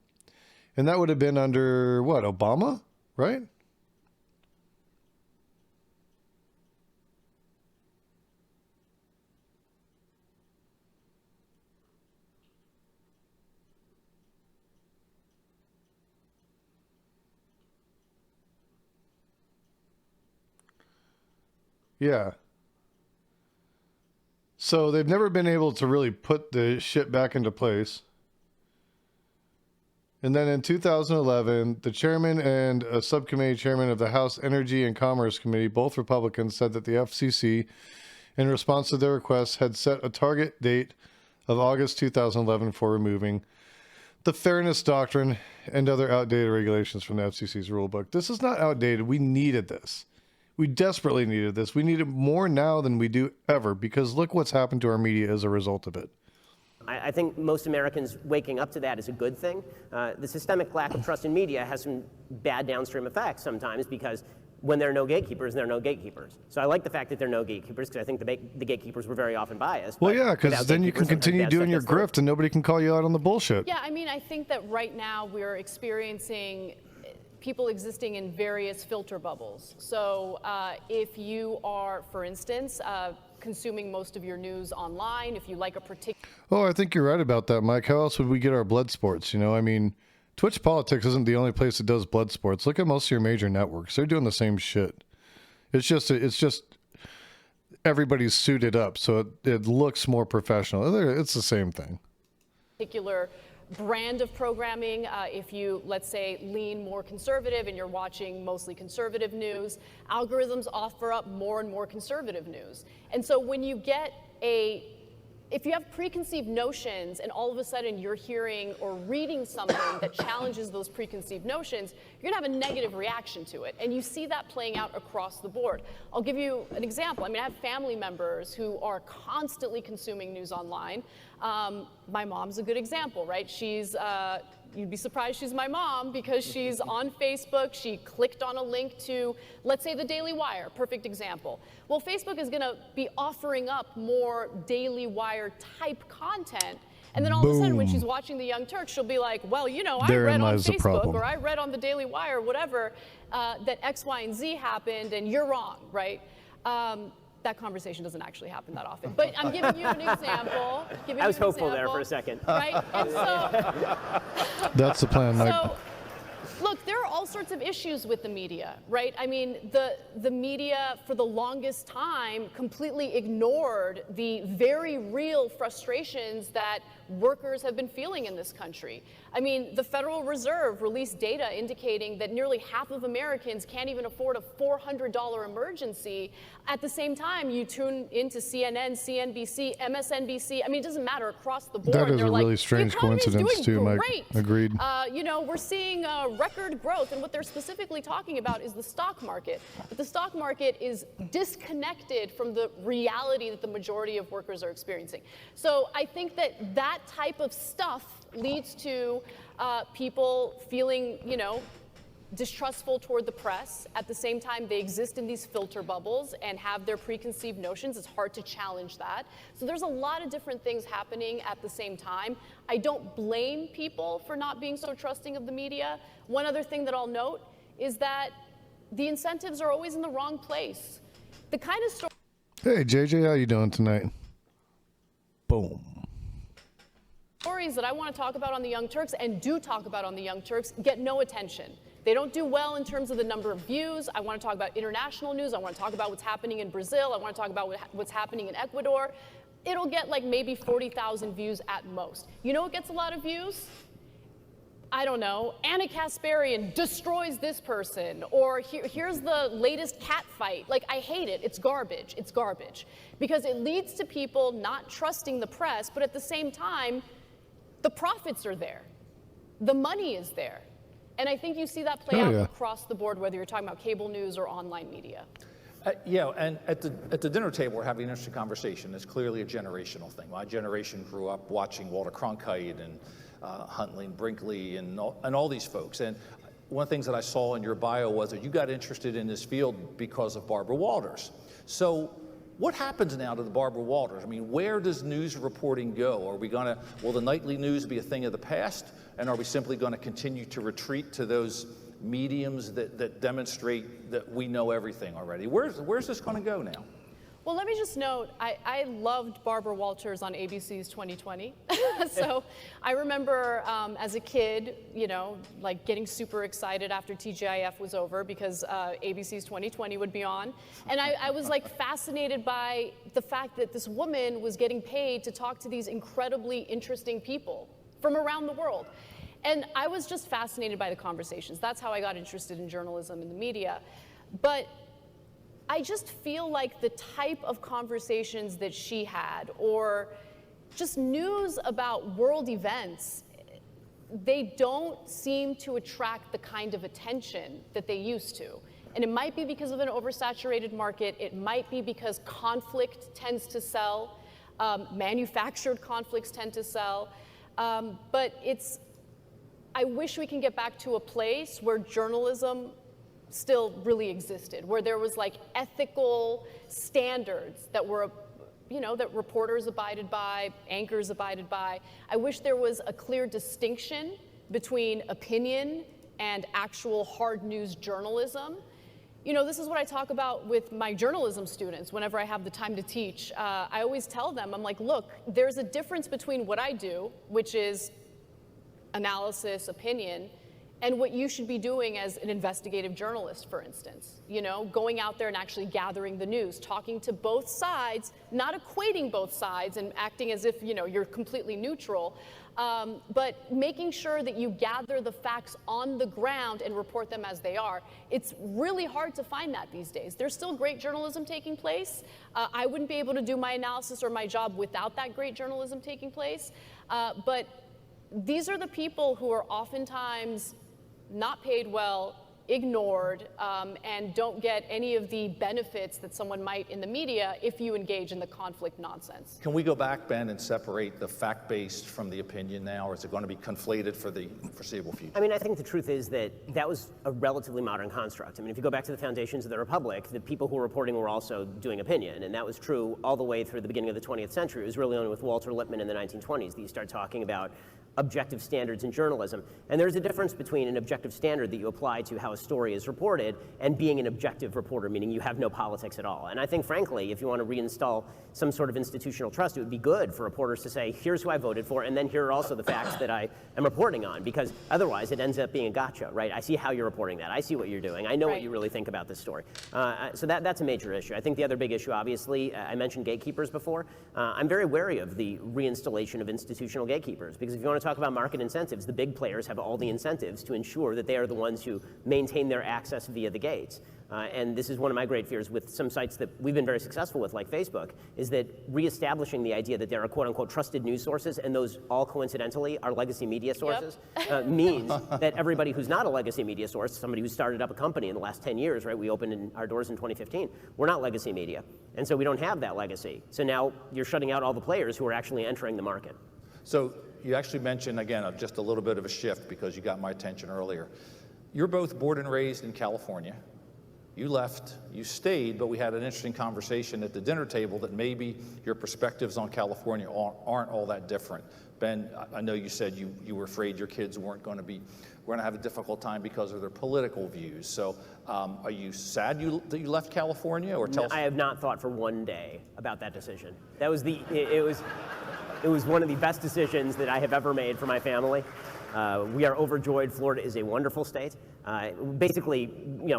and that would have been under what, Obama, right? Yeah. So they've never been able to really put the shit back into place. And then in 2011, the chairman and a subcommittee chairman of the House Energy and Commerce Committee, both Republicans, said that the FCC, in response to their request, had set a target date of August 2011 for removing the fairness doctrine and other outdated regulations from the FCC's rule book. This is not outdated. We needed this. We desperately needed this. We need it more now than we do ever, because look what's happened to our media as a result of it. I think most Americans waking up to that is a good thing. The systemic lack of trust in media has some bad downstream effects sometimes, because when there are no gatekeepers, there are no gatekeepers. So I like the fact that there are no gatekeepers, because I think the gatekeepers were very often biased. Well, yeah, because then you can continue doing your grift and nobody can call you out on the bullshit. Yeah, I mean, I think that right now we're experiencing people existing in various filter bubbles. So if you are, for instance, consuming most of your news online, if you like a particular... Oh, I think you're right about that, Mike. How else would we get our blood sports? You know, I mean, Twitch Politics isn't the only place that does blood sports. Look at most of your major networks. They're doing the same shit. It's just everybody's suited up, so it looks more professional. It's the same thing. Particular brand of programming, if you, let's say, lean more conservative and you're watching mostly conservative news, algorithms offer up more and more conservative news. And so when you get if you have preconceived notions and all of a sudden you're hearing or reading something that challenges those preconceived notions, you're gonna have a negative reaction to it. And you see that playing out across the board. I'll give you an example. I mean, I have family members who are constantly consuming news online. My mom's a good example, right? She's, you'd be surprised she's my mom, because she's on Facebook. She clicked on a link to, let's say, the Daily Wire, perfect example. Well, Facebook is gonna be offering up more Daily Wire type content. And then all of a sudden, when she's watching the Young Turks, she'll be like, well, you know, I read on Facebook or I read on the Daily Wire, whatever, that X, Y, and Z happened and you're wrong, right? That conversation doesn't actually happen that often. But I'm giving you an example. I was hopeful there for a second. Right? And so, that's the plan, Mike. So, look, there are all sorts of issues with the media, right? I mean, the media for the longest time completely ignored the very real frustrations that workers have been feeling in this country. I mean, the Federal Reserve released data indicating that nearly half of Americans can't even afford a $400 emergency. At the same time, you tune into CNN, CNBC, MSNBC. I mean, it doesn't matter, across the board. That is a really strange coincidence too, Mike. Agreed. You know, we're seeing record growth, and what they're specifically talking about is the stock market. But the stock market is disconnected from the reality that the majority of workers are experiencing. So I think that that type of stuff leads to people feeling, you know, distrustful toward the press. At the same time, they exist in these filter bubbles and have their preconceived notions. It's hard to challenge that. So there's a lot of different things happening at the same time. I don't blame people for not being so trusting of the media. One other thing that I'll note is that the incentives are always in the wrong place. The kind of story... Hey, JJ, how you doing tonight? Boom. Stories that I want to talk about on the Young Turks, and do talk about on the Young Turks, get no attention. They don't do well in terms of the number of views. I want to talk about international news. I want to talk about what's happening in Brazil. I want to talk about what's happening in Ecuador. It'll get like maybe 40,000 views at most. You know what gets a lot of views? I don't know, Anna Kasparian destroys this person, or here's the latest cat fight. Like, I hate it. It's garbage. It's garbage. Because it leads to people not trusting the press, but at the same time, the profits are there. The money is there. And I think you see that play out across the board, whether you're talking about cable news or online media. Yeah, and at the dinner table, we're having an interesting conversation. It's clearly a generational thing. My generation grew up watching Walter Cronkite and Huntley and Brinkley and all these folks. And one of the things that I saw in your bio was that you got interested in this field because of Barbara Walters. So what happens now to the Barbara Walters? I mean, where does news reporting go? Are we going to, will the nightly news be a thing of the past? And are we simply going to continue to retreat to those mediums that demonstrate that we know everything already? Where's this going to go now? Well, let me just note, I loved Barbara Walters on ABC's 2020. So I remember as a kid, you know, like getting super excited after TGIF was over because ABC's 2020 would be on. And I was like fascinated by the fact that this woman was getting paid to talk to these incredibly interesting people from around the world. And I was just fascinated by the conversations. That's how I got interested in journalism and the media. But I just feel like the type of conversations that she had, or just news about world events, they don't seem to attract the kind of attention that they used to. And it might be because of an oversaturated market. It might be because conflict tends to sell. Manufactured conflicts tend to sell. But I wish we can get back to a place where journalism still really existed, where there was like ethical standards that were, that reporters abided by, anchors abided by. I wish there was a clear distinction between opinion and actual hard news journalism. This is what I talk about with my journalism students whenever I have the time to teach. I always tell them, I'm like, look, there's a difference between what I do, which is analysis, opinion, and what you should be doing as an investigative journalist, for instance. Going out there and actually gathering the news, talking to both sides, not equating both sides and acting as if, you're completely neutral, but making sure that you gather the facts on the ground and report them as they are. It's really hard to find that these days. There's still great journalism taking place. I wouldn't be able to do my analysis or my job without that great journalism taking place. But these are the people who are oftentimes not paid well, ignored, and don't get any of the benefits that someone might in the media if you engage in the conflict nonsense. Can we go back, Ben, and separate the fact-based from the opinion now, or is it going to be conflated for the foreseeable future? I think the truth is that was a relatively modern construct. If you go back to the foundations of the Republic, the people who were reporting were also doing opinion, and that was true all the way through the beginning of the 20th century. It was really only with Walter Lippmann in the 1920s that you start talking about objective standards in journalism. And there's a difference between an objective standard that you apply to how a story is reported and being an objective reporter, meaning you have no politics at all. And I think, frankly, if you want to reinstall some sort of institutional trust, it would be good for reporters to say, here's who I voted for, and then here are also the facts that I am reporting on, because otherwise it ends up being a gotcha, right? I see how you're reporting that. I see what you're doing. I know what you really think about this story. So that's a major issue. I think the other big issue, obviously, I mentioned gatekeepers before. I'm very wary of the reinstallation of institutional gatekeepers, because if you want to talk about market incentives, the big players have all the incentives to ensure that they are the ones who maintain their access via the gates. And this is one of my great fears with some sites that we've been very successful with, like Facebook, is that reestablishing the idea that there are quote-unquote trusted news sources, and those all coincidentally are legacy media sources, means that everybody who's not a legacy media source, somebody who started up a company in the last 10 years, right, we opened our doors in 2015, we're not legacy media. And so we don't have that legacy. So now you're shutting out all the players who are actually entering the market. So you actually mentioned, again, just a little bit of a shift because you got my attention earlier. You're both born and raised in California. You left, you stayed, but we had an interesting conversation at the dinner table that maybe your perspectives on California aren't all that different. Ben, I know you said you were afraid your kids were going to have a difficult time because of their political views. So are you sad that you left California? Or tell us? I have not thought for one day about that decision. It was one of the best decisions that I have ever made for my family. We are overjoyed. Florida is a wonderful state. Basically,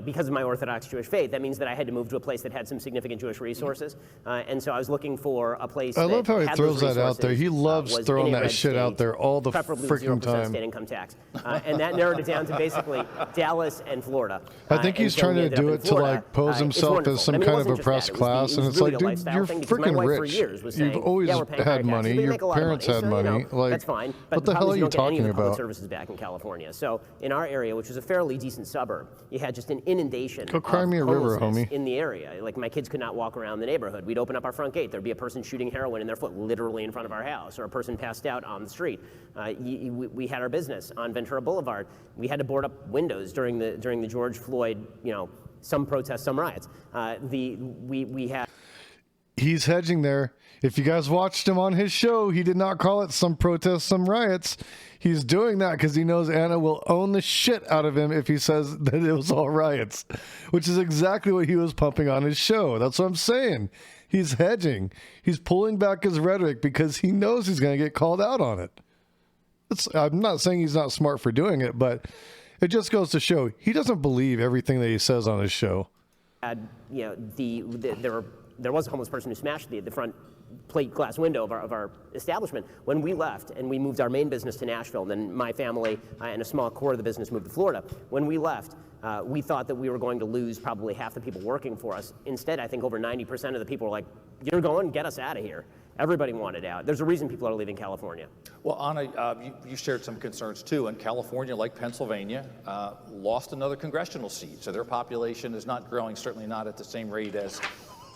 because of my Orthodox Jewish faith, that means that I had to move to a place that had some significant Jewish resources. And so I was looking for a place I love how he had throws those that out there. He loves was throwing in a that red shit out state, there all the preferably freaking 0% time. state income tax. And that narrowed it down to basically Dallas and Florida. I think he's trying to do it to like pose himself as some kind of oppressed class, and it's like, dude, you're freaking rich. You've always had money. Your parents had money. Like, that's fine. What the hell are you talking about? Services back in California. So in our area, which was a fairly decent suburb, you had just an inundation Go cry me a river, homie. in the area. Like, my kids could not walk around the neighborhood. We'd open up our front gate. There'd be a person shooting heroin in their foot literally in front of our house, or a person passed out on the street. We had our business on Ventura Boulevard. We had to board up windows during the George Floyd, some protests, some riots. We had. He's hedging there. If you guys watched him on his show, he did not call it some protests, some riots. He's doing that because he knows Anna will own the shit out of him if he says that it was all riots, which is exactly what he was pumping on his show. That's what I'm saying. He's hedging. He's pulling back his rhetoric because he knows he's going to get called out on it. I'm not saying he's not smart for doing it, but it just goes to show he doesn't believe everything that he says on his show. There was a homeless person who smashed the front plate glass window of our establishment. When we left and we moved our main business to Nashville, and then my family and a small core of the business moved to Florida. When we left, we thought that we were going to lose probably half the people working for us. Instead, I think over 90% of the people were like, "You're going, get us out of here." Everybody wanted out. There's a reason people are leaving California. Well, Anna, you shared some concerns too, and California, like Pennsylvania, lost another congressional seat, so their population is not growing, certainly not at the same rate as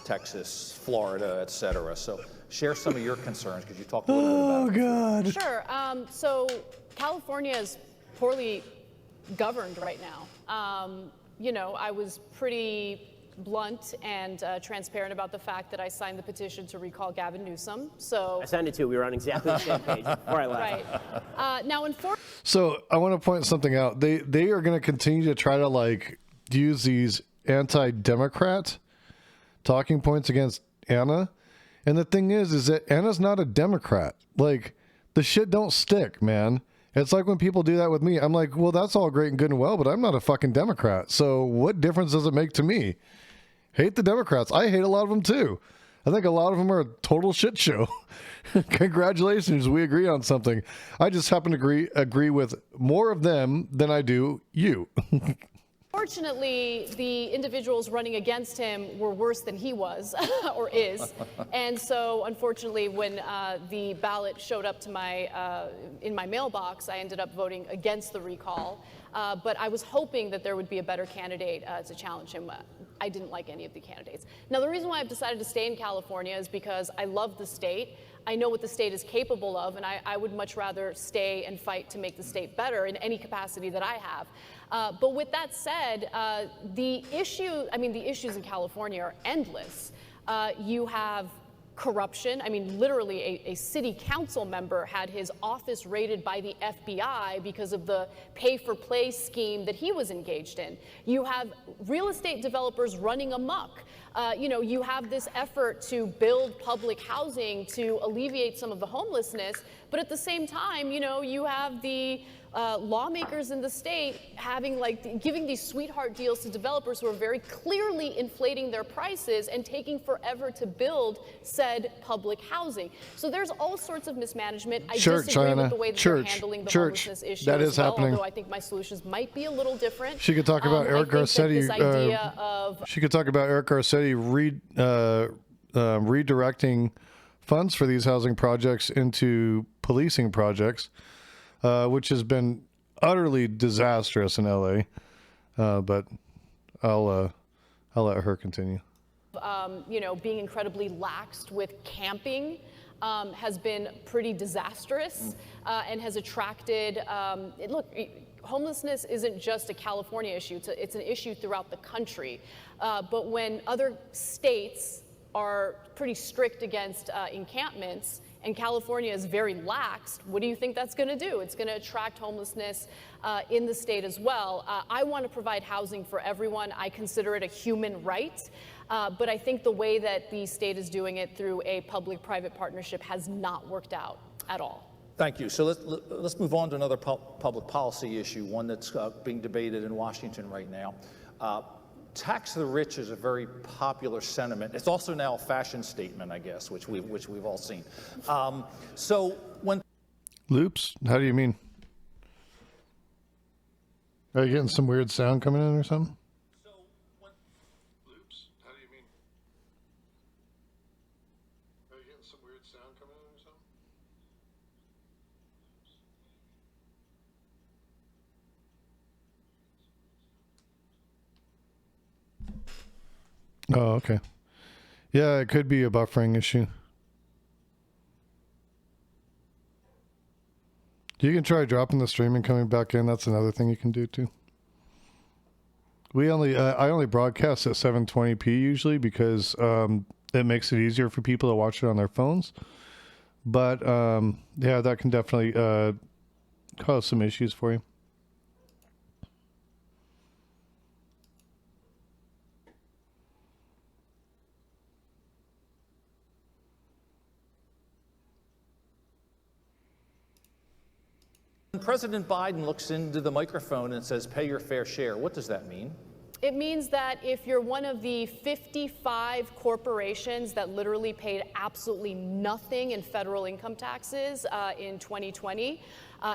Texas, Florida, et cetera. So share some of your concerns, because you talked a little bit about it. God. Sure. So California is poorly governed right now. You know, I was pretty blunt and transparent about the fact that I signed the petition to recall Gavin Newsom. So I signed it too. We were on exactly the same page before I left. right. Now, So I want to point something out. They are going to continue to try to like use these anti-Democrat talking points against Anna. And the thing is that Anna's not a Democrat. Like, the shit don't stick, man. It's like when people do that with me. I'm like, well, that's all great and good and well, but I'm not a fucking Democrat. So what difference does it make to me? Hate the Democrats. I hate a lot of them too. I think a lot of them are a total shit show. Congratulations, we agree on something. I just happen to agree with more of them than I do you. Fortunately, the individuals running against him were worse than he was or is. And so, unfortunately, when the ballot showed up to in my mailbox, I ended up voting against the recall. But I was hoping that there would be a better candidate to challenge him. I didn't like any of the candidates. Now, the reason why I've decided to stay in California is because I love the state. I know what the state is capable of, and I would much rather stay and fight to make the state better in any capacity that I have. But with that said, the issues in California are endless. You have corruption. I mean, literally a city council member had his office raided by the FBI because of the pay-for-play scheme that he was engaged in. You have real estate developers running amok. You have this effort to build public housing to alleviate some of the homelessness, but at the same time, you have the lawmakers in the state giving these sweetheart deals to developers who are very clearly inflating their prices and taking forever to build said public housing. So there's all sorts of mismanagement. I disagree with the way that they're handling the homelessness issue that as is well, happening. Although I think my solutions might be a little different. She could talk about Eric Garcetti. She could talk about Eric Garcetti redirecting funds for these housing projects into policing projects, which has been utterly disastrous in LA. But I'll let her continue. Being incredibly laxed with camping has been pretty disastrous and has attracted, homelessness isn't just a California issue, it's an issue throughout the country. But when other states are pretty strict against encampments, and California is very lax, what do you think that's going to do? It's going to attract homelessness in the state as well. I want to provide housing for everyone. I consider it a human right. But I think the way that the state is doing it through a public-private partnership has not worked out at all. Thank you. So let's move on to another public policy issue, one that's being debated in Washington right now. Tax the rich is a very popular sentiment. It's also now a fashion statement, I guess, which we've all seen. So when Loops? How do you mean? Are you getting some weird sound coming in or something? Loops? How do you mean? Are you getting some weird sound coming in or something? Oh, okay. Yeah, it could be a buffering issue. You can try dropping the stream and coming back in. That's another thing you can do too. I only broadcast at 720p usually because it makes it easier for people to watch it on their phones. But yeah, that can definitely cause some issues for you. President Biden looks into the microphone and says, pay your fair share, what does that mean? It means that if you're one of the 55 corporations that literally paid absolutely nothing in federal income taxes in 2020,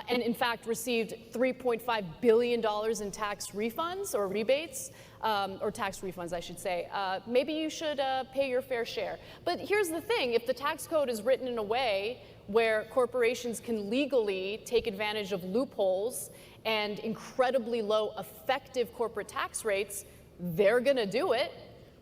and in fact received $3.5 billion in tax refunds or rebates, or tax refunds, I should say, maybe you should pay your fair share. But here's the thing, if the tax code is written in a way where corporations can legally take advantage of loopholes and incredibly low effective corporate tax rates, they're gonna do it,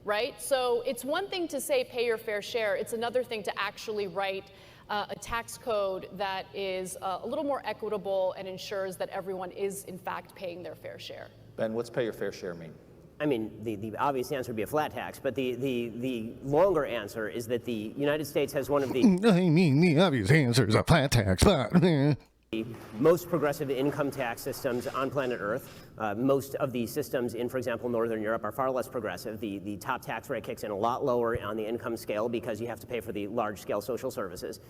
right? So it's one thing to say pay your fair share, it's another thing to actually write a tax code that is a little more equitable and ensures that everyone is in fact paying their fair share. Ben, what's pay your fair share mean? I mean, the obvious answer would be a flat tax, but the longer answer is that the United States has one of the I mean, the obvious answer is a flat tax, but most progressive income tax systems on planet Earth. Most of the systems in, for example, Northern Europe are far less progressive. The top tax rate kicks in a lot lower on the income scale because you have to pay for the large-scale social services.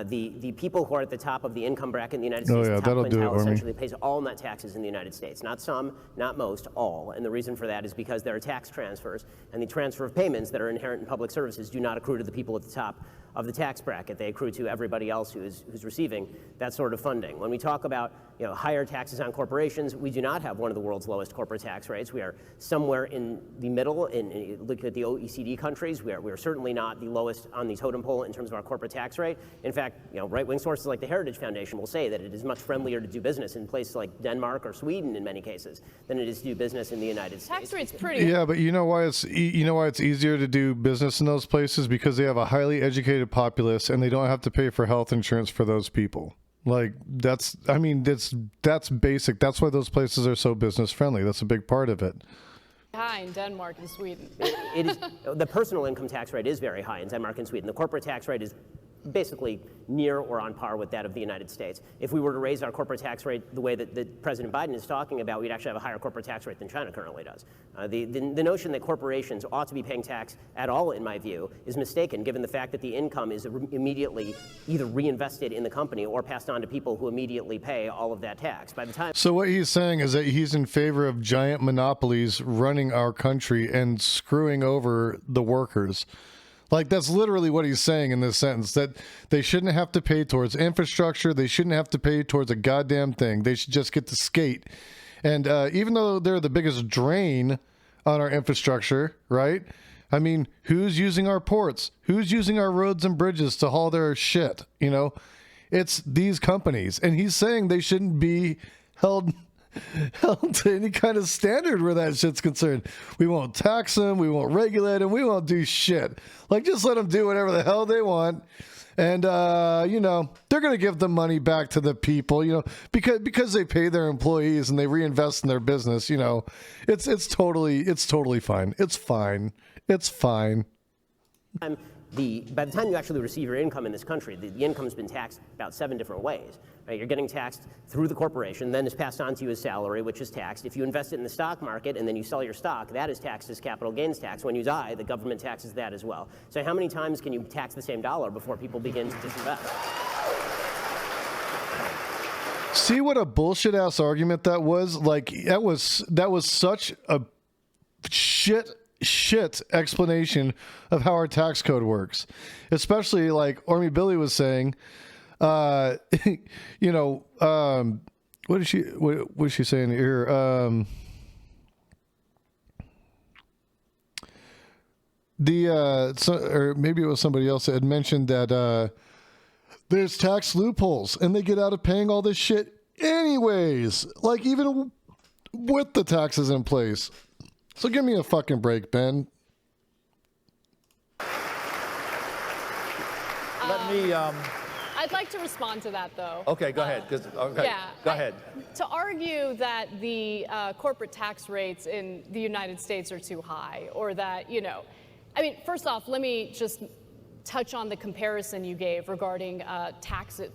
The people who are at the top of the income bracket in the United States, yeah, the top that'll do it quintile, for me. essentially pays all net taxes in the United States. Not some, not most, all. And the reason for that is because there are tax transfers, and the transfer of payments that are inherent in public services do not accrue to the people at the top of the tax bracket. They accrue to everybody else who's receiving that sort of funding. When we talk about higher taxes on corporations, we do not have one of the world's lowest corporate tax rates. We are somewhere in the middle. Look at the OECD countries. We are certainly not the lowest on the totem pole in terms of our corporate tax rate. In fact, right-wing sources like the Heritage Foundation will say that it is much friendlier to do business in places like Denmark or Sweden in many cases than it is to do business in the United States. Tax rate's pretty. yeah, but you know why it's easier to do business in those places? Because they have a highly educated populace and they don't have to pay for health insurance for those people. Like that's basic. That's why those places are so business friendly. That's a big part of it. High in Denmark and Sweden. It is, the personal income tax rate is very high in Denmark and Sweden. The corporate tax rate is basically near or on par with that of the United States. If we were to raise our corporate tax rate the way that President Biden is talking about, we'd actually have a higher corporate tax rate than China currently does. The notion that corporations ought to be paying tax at all, in my view, is mistaken, given the fact that the income is immediately either reinvested in the company or passed on to people who immediately pay all of that tax. By the time So what he's saying is that he's in favor of giant monopolies running our country and screwing over the workers. Like, that's literally what he's saying in this sentence, that they shouldn't have to pay towards infrastructure. They shouldn't have to pay towards a goddamn thing. They should just get to skate. And even though they're the biggest drain on our infrastructure, right? I mean, who's using our ports? Who's using our roads and bridges to haul their shit? It's these companies. And he's saying they shouldn't be held to any kind of standard where that shit's concerned. We won't tax them, we won't regulate them, we won't do shit. Like, just let them do whatever the hell they want. And, they're going to give the money back to the people, because they pay their employees and they reinvest in their business, it's totally fine. It's fine. It's fine. by the time you actually receive your income in this country, the income's been taxed about 7 different ways. Right? You're getting taxed through the corporation, then it's passed on to you as salary, which is taxed. If you invest it in the stock market and then you sell your stock, that is taxed as capital gains tax. When you die, the government taxes that as well. So how many times can you tax the same dollar before people begin to disinvest? See what a bullshit ass argument that was? Like, that was such a shit explanation of how our tax code works. Especially like Ormy Billy was saying, what is she saying here? Or maybe it was somebody else that had mentioned that there's tax loopholes and they get out of paying all this shit anyways, like even with the taxes in place. So give me a fucking break, Ben. Let me. I'd like to respond to that, though. Okay, go ahead. Yeah, go ahead. To argue that the corporate tax rates in the United States are too high, or that, first off, let me just touch on the comparison you gave regarding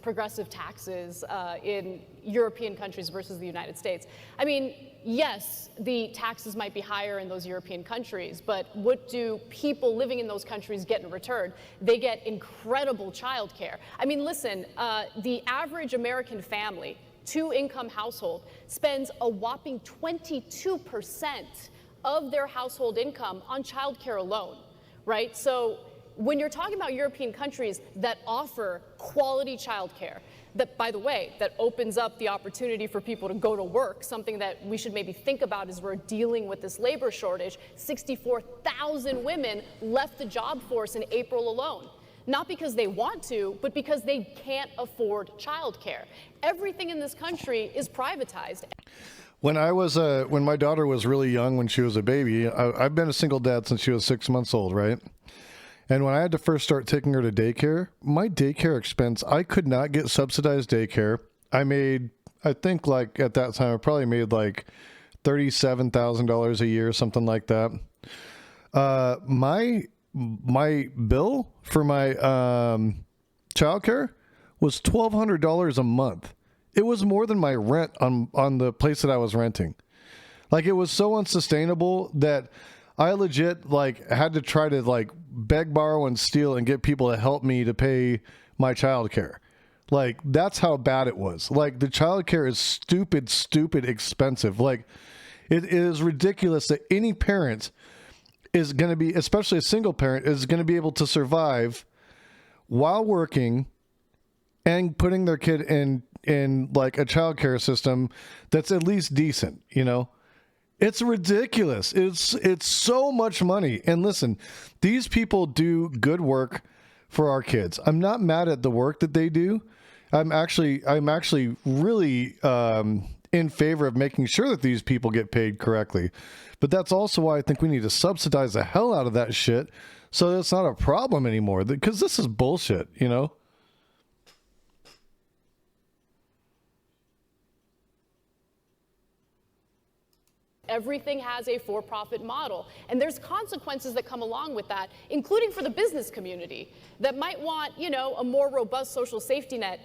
progressive taxes in European countries versus the United States. I mean, yes, the taxes might be higher in those European countries, but what do people living in those countries get in return? They get incredible childcare. I mean, listen, the average American family, 2-income household, spends a whopping 22% of their household income on childcare alone, right? So when you're talking about European countries that offer quality childcare, that, by the way, that opens up the opportunity for people to go to work, something that we should maybe think about as we're dealing with this labor shortage. 64,000 women left the job force in April alone. Not because they want to, but because they can't afford childcare. Everything in this country is privatized. When my daughter was really young, when she was a baby, I've been a single dad since she was 6 months old, right? And when I had to first start taking her to daycare, my daycare expense, I could not get subsidized daycare. I think like at that time, I probably made like $37,000 a year, something like that. My bill for my childcare was $1,200 a month. It was more than my rent on the place that I was renting. Like, it was so unsustainable that I legit like had to try to like beg, borrow, and steal and get people to help me to pay my childcare. Like, that's how bad it was. Like, the childcare is stupid expensive. Like, it is ridiculous that any parent is going to be, especially a single parent, is going to be able to survive while working and putting their kid in like a childcare system that's at least decent, you know? It's ridiculous. It's so much money. And listen, these people do good work for our kids. I'm not mad at the work that they do. I'm actually really in favor of making sure that these people get paid correctly. But that's also why I think we need to subsidize the hell out of that shit so that it's not a problem anymore. Because this is bullshit, you know? Everything has a for-profit model, and there's consequences that come along with that, including for the business community that might want, you know, a more robust social safety net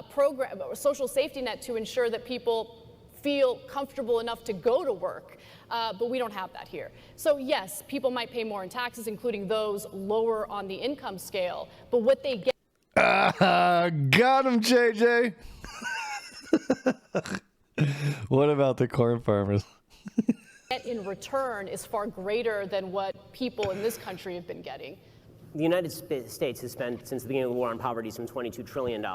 program, social safety net to ensure that people feel comfortable enough to go to work. But we don't have that here. So yes, people might pay more in taxes, including those lower on the income scale. But what they get. Got him, JJ. What about the corn farmers? In return is far greater than what people in this country have been getting. The United States has spent, since the beginning of the war on poverty, some $22 trillion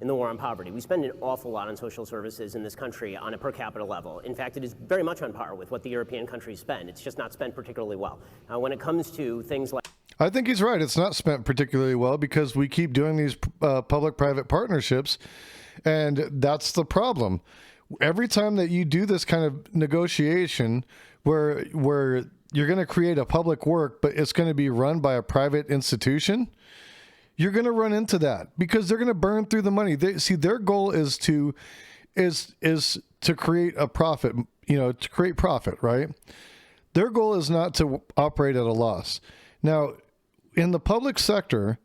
in the war on poverty. We spend an awful lot on social services in this country on a per capita level. In fact, it is very much on par with what the European countries spend. It's just not spent particularly well. When it comes to things like... I think he's right. It's not spent particularly well because we keep doing these public-private partnerships, and that's the problem. Every time that you do this kind of negotiation where you're going to create a public work, but it's going to be run by a private institution, you're going to run into that because they're going to burn through the money. Their goal is to create a profit, you know, to create profit, right? Their goal is not to operate at a loss. Now, in the public sector,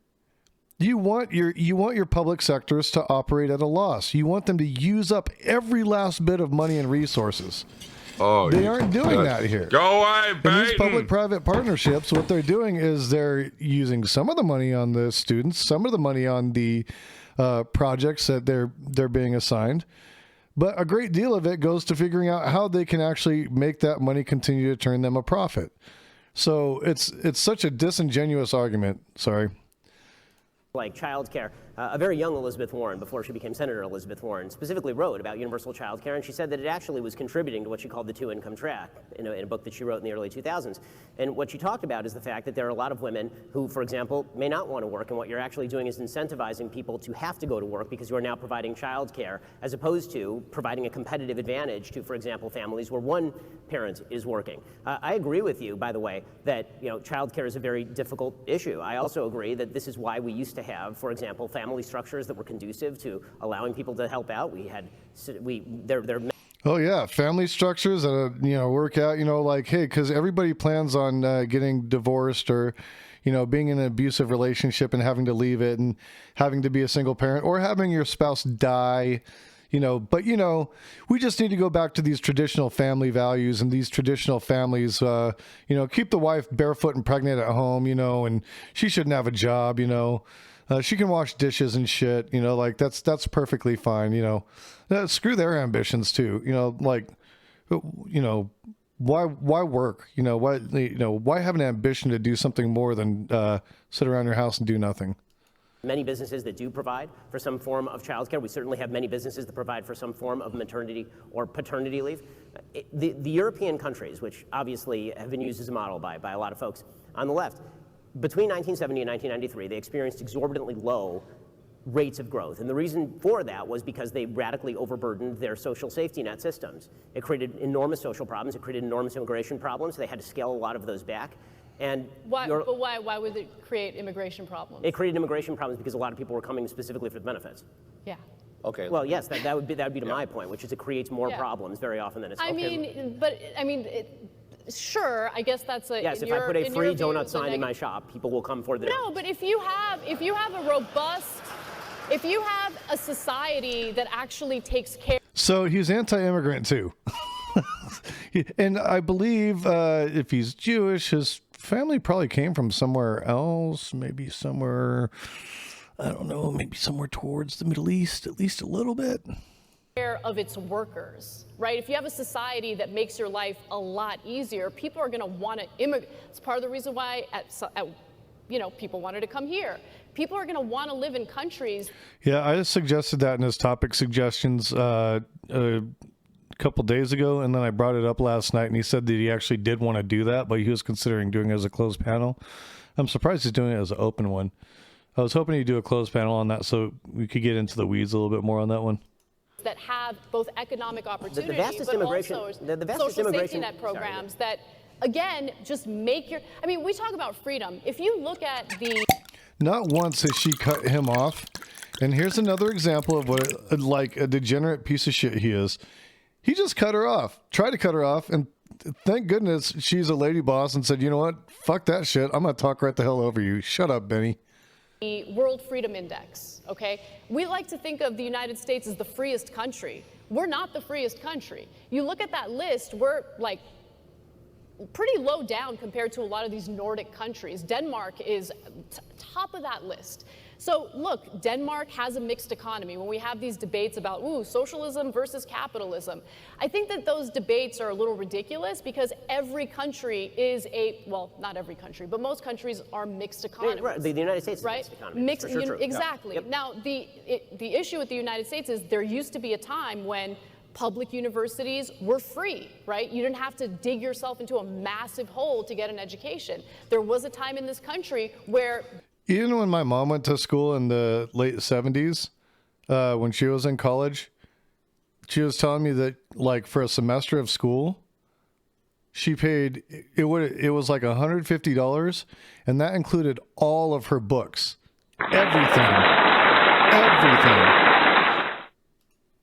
you want your public sectors to operate at a loss. You want them to use up every last bit of money and resources. Oh, they aren't doing that here. Go away, in these public-private partnerships, what they're doing is they're using some of the money on the students, some of the money on the projects that they're being assigned, but a great deal of it goes to figuring out how they can actually make that money continue to turn them a profit. So it's such a disingenuous argument. Sorry. Like childcare. A very young Elizabeth Warren, before she became Senator Elizabeth Warren, specifically wrote about universal childcare, and she said that it actually was contributing to what she called the two-income track in a book that she wrote in the early 2000s. And what she talked about is the fact that there are a lot of women who, for example, may not want to work, and what you're actually doing is incentivizing people to have to go to work because you are now providing childcare, as opposed to providing a competitive advantage to, for example, families where one parent is working. I agree with you, by the way, that childcare is a very difficult issue. I also agree that this is why we used to have, for example, family structures that were conducive to allowing people to help out. They're Oh yeah, family structures that work out. Like, hey, because everybody plans on getting divorced or being in an abusive relationship and having to leave it and having to be a single parent or having your spouse die. But we just need to go back to these traditional family values and these traditional families. Keep the wife barefoot and pregnant at home. And she shouldn't have a job. She can wash dishes and shit, like that's perfectly fine, screw their ambitions too, why work, why have an ambition to do something more than sit around your house and do nothing? Many businesses that do provide for some form of childcare. We certainly have many businesses that provide for some form of maternity or paternity leave. The European countries, which obviously have been used as a model by a lot of folks on the left, between 1970 and 1993, they experienced exorbitantly low rates of growth. And the reason for that was because they radically overburdened their social safety net systems. It created enormous social problems. It created enormous immigration problems. They had to scale a lot of those back. And why would it create immigration problems? It created immigration problems because a lot of people were coming specifically for the benefits. Yeah. Okay. Well, yes, that would be to my point, which is it creates more problems very often than it's. Sure, I guess that's a. Yes, if I put a free donut sign in my shop, people will come for the. No, but if you have a robust, if you have a society that actually takes care. So he's anti-immigrant too. And I believe if he's Jewish, his family probably came from somewhere else, maybe somewhere, I don't know, maybe somewhere towards the Middle East, at least a little bit. Care of its workers, right? If you have a society that makes your life a lot easier, people are going to want to immigrate. It's part of the reason why people wanted to come here. People are going to want to live in countries. Yeah, I just suggested that in his topic suggestions a couple days ago, and then I brought it up last night, and he said that he actually did want to do that, but he was considering doing it as a closed panel. I'm surprised he's doing it as an open one. I was hoping he'd do a closed panel on that so we could get into the weeds a little bit more on that one. That have both economic opportunity, the vastest but immigration, also the vastest social immigration, safety net programs that, again, just make your. I mean, we talk about freedom. If you look at the. Not once has she cut him off, and here's another example of what like a degenerate piece of shit he is. He just cut her off, tried to cut her off, and thank goodness she's a lady boss and said, you know what, fuck that shit. I'm going to talk right the hell over you. Shut up, Benny. The World Freedom Index, okay? We like to think of the United States as the freest country. We're not the freest country. You look at that list, we're like pretty low down compared to a lot of these Nordic countries. Denmark is top of that list. So look, Denmark has a mixed economy. When we have these debates about, socialism versus capitalism, I think that those debates are a little ridiculous because every country is not every country, but most countries are mixed economies. Right. The United States is right? a mixed economy. Mixed, for sure, exactly. Yep. Now, the issue with the United States is there used to be a time when public universities were free, right? You didn't have to dig yourself into a massive hole to get an education. There was a time in this country where... Even when my mom went to school in the late 70s, when she was in college, she was telling me that, like, for a semester of school, she paid, it was like $150, and that included all of her books. Everything.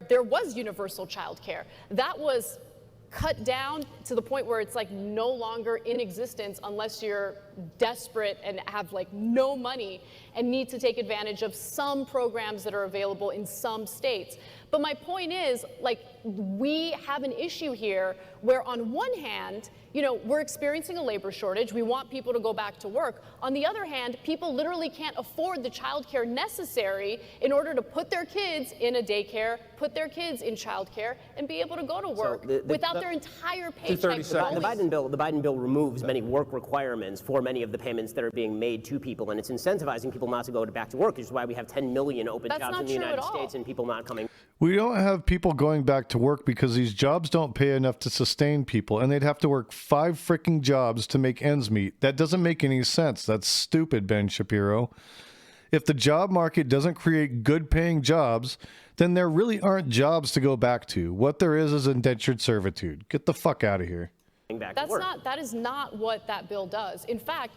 There was universal child care. That was cut down to the point where it's like no longer in existence unless you're desperate and have like no money and need to take advantage of some programs that are available in some states. But my point is, like, we have an issue here where on one hand, we're experiencing a labor shortage. We want people to go back to work. On the other hand, people literally can't afford the childcare necessary in order to put their kids in a daycare, put their kids in childcare, and be able to go to work without their entire paycheck. The Biden bill removes many work requirements for many of the payments that are being made to people, and it's incentivizing people not to go back to work, which is why we have 10 million open jobs in the United States and people not coming. We don't have people going back to work because these jobs don't pay enough to sustain people, and they'd have to work 5 freaking jobs to make ends meet. That doesn't make any sense. That's stupid, Ben Shapiro. If the job market doesn't create good paying jobs, then there really aren't jobs to go back to. What there is indentured servitude. Get the fuck out of here. That is not what that bill does. In fact,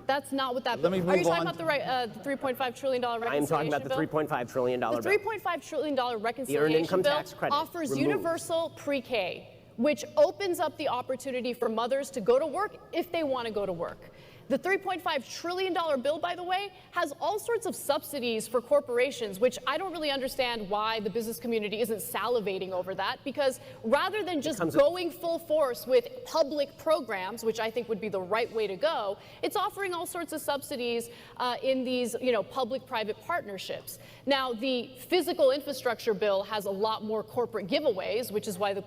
that's not what that bill. Are you talking about the $3.5 trillion reconciliation bill? I am talking about the $3.5 trillion bill. The $3.5 trillion reconciliation bill offers universal pre-K, which opens up the opportunity for mothers to go to work if they want to go to work. The $3.5 trillion bill, by the way, has all sorts of subsidies for corporations, which I don't really understand why the business community isn't salivating over that, because rather than just going full force with public programs, which I think would be the right way to go, it's offering all sorts of subsidies in these, public-private partnerships. Now, the physical infrastructure bill has a lot more corporate giveaways, which is why the,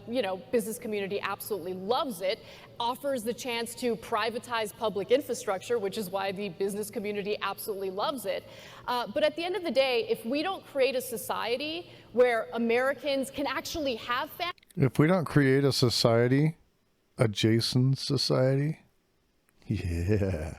business community absolutely loves it, offers the chance to privatize public infrastructure. infrastructure, which is why the business community absolutely loves it. But at the end of the day, if we don't create a society where Americans can actually have families, If we don't create a society, a Jason society, yeah.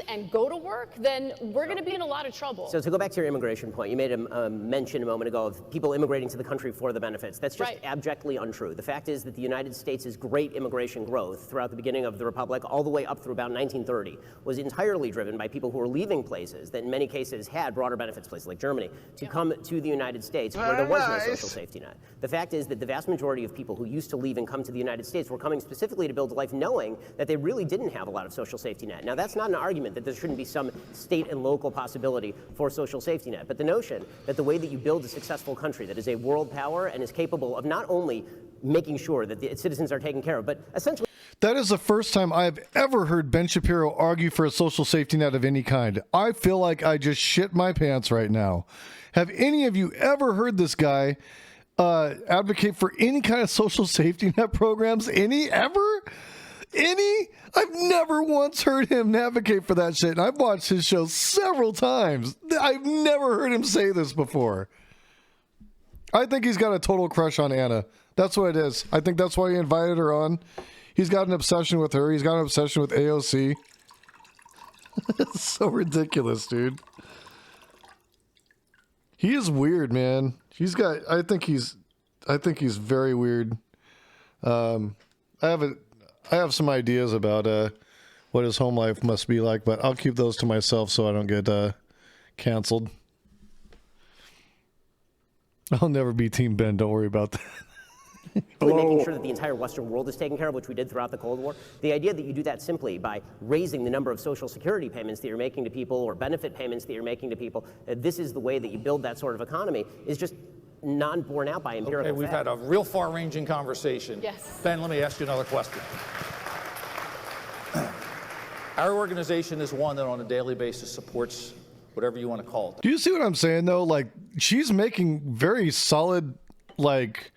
and go to work, then we're going to be in a lot of trouble. So to go back to your immigration point, you made a mention a moment ago of people immigrating to the country for the benefits. That's just abjectly untrue. The fact is that the United States' great immigration growth throughout the beginning of the Republic, all the way up through about 1930, was entirely driven by people who were leaving places that in many cases had broader benefits, places like Germany, to come to the United States where there was no social safety net. The fact is that the vast majority of people who used to leave and come to the United States were coming specifically to build a life knowing that they really didn't have a lot of social safety net. Now, that's not an argument that there shouldn't be some state and local possibility for social safety net, but the notion that the way that you build a successful country that is a world power and is capable of not only making sure that its citizens are taken care of, but essentially... That is the first time I've ever heard Ben Shapiro argue for a social safety net of any kind. I feel like I just shit my pants right now. Have any of you ever heard this guy advocate for any kind of social safety net programs? Any? Ever? Any? I've never once heard him advocate for that shit, and I've watched his show several times. I've never heard him say this before. I think he's got a total crush on Anna. That's what it is. I think that's why he invited her on. He's got an obsession with her. He's got an obsession with AOC. It's so ridiculous, dude. He is weird, man. I think he's very weird. I have some ideas about what his home life must be like, but I'll keep those to myself so I don't get canceled. I'll never be Team Ben. Don't worry about that. Making sure that the entire Western world is taken care of, which we did throughout the Cold War. The idea that you do that simply by raising the number of Social Security payments that you're making to people or benefit payments that you're making to people, this is the way that you build that sort of economy, is just not borne out by empirical Okay, we've fact. had a real far-ranging conversation. Yes. Ben, let me ask you another question. Our organization is one that on a daily basis supports whatever you want to call it. Do you see what I'm saying, though? Like, she's making very solid, like,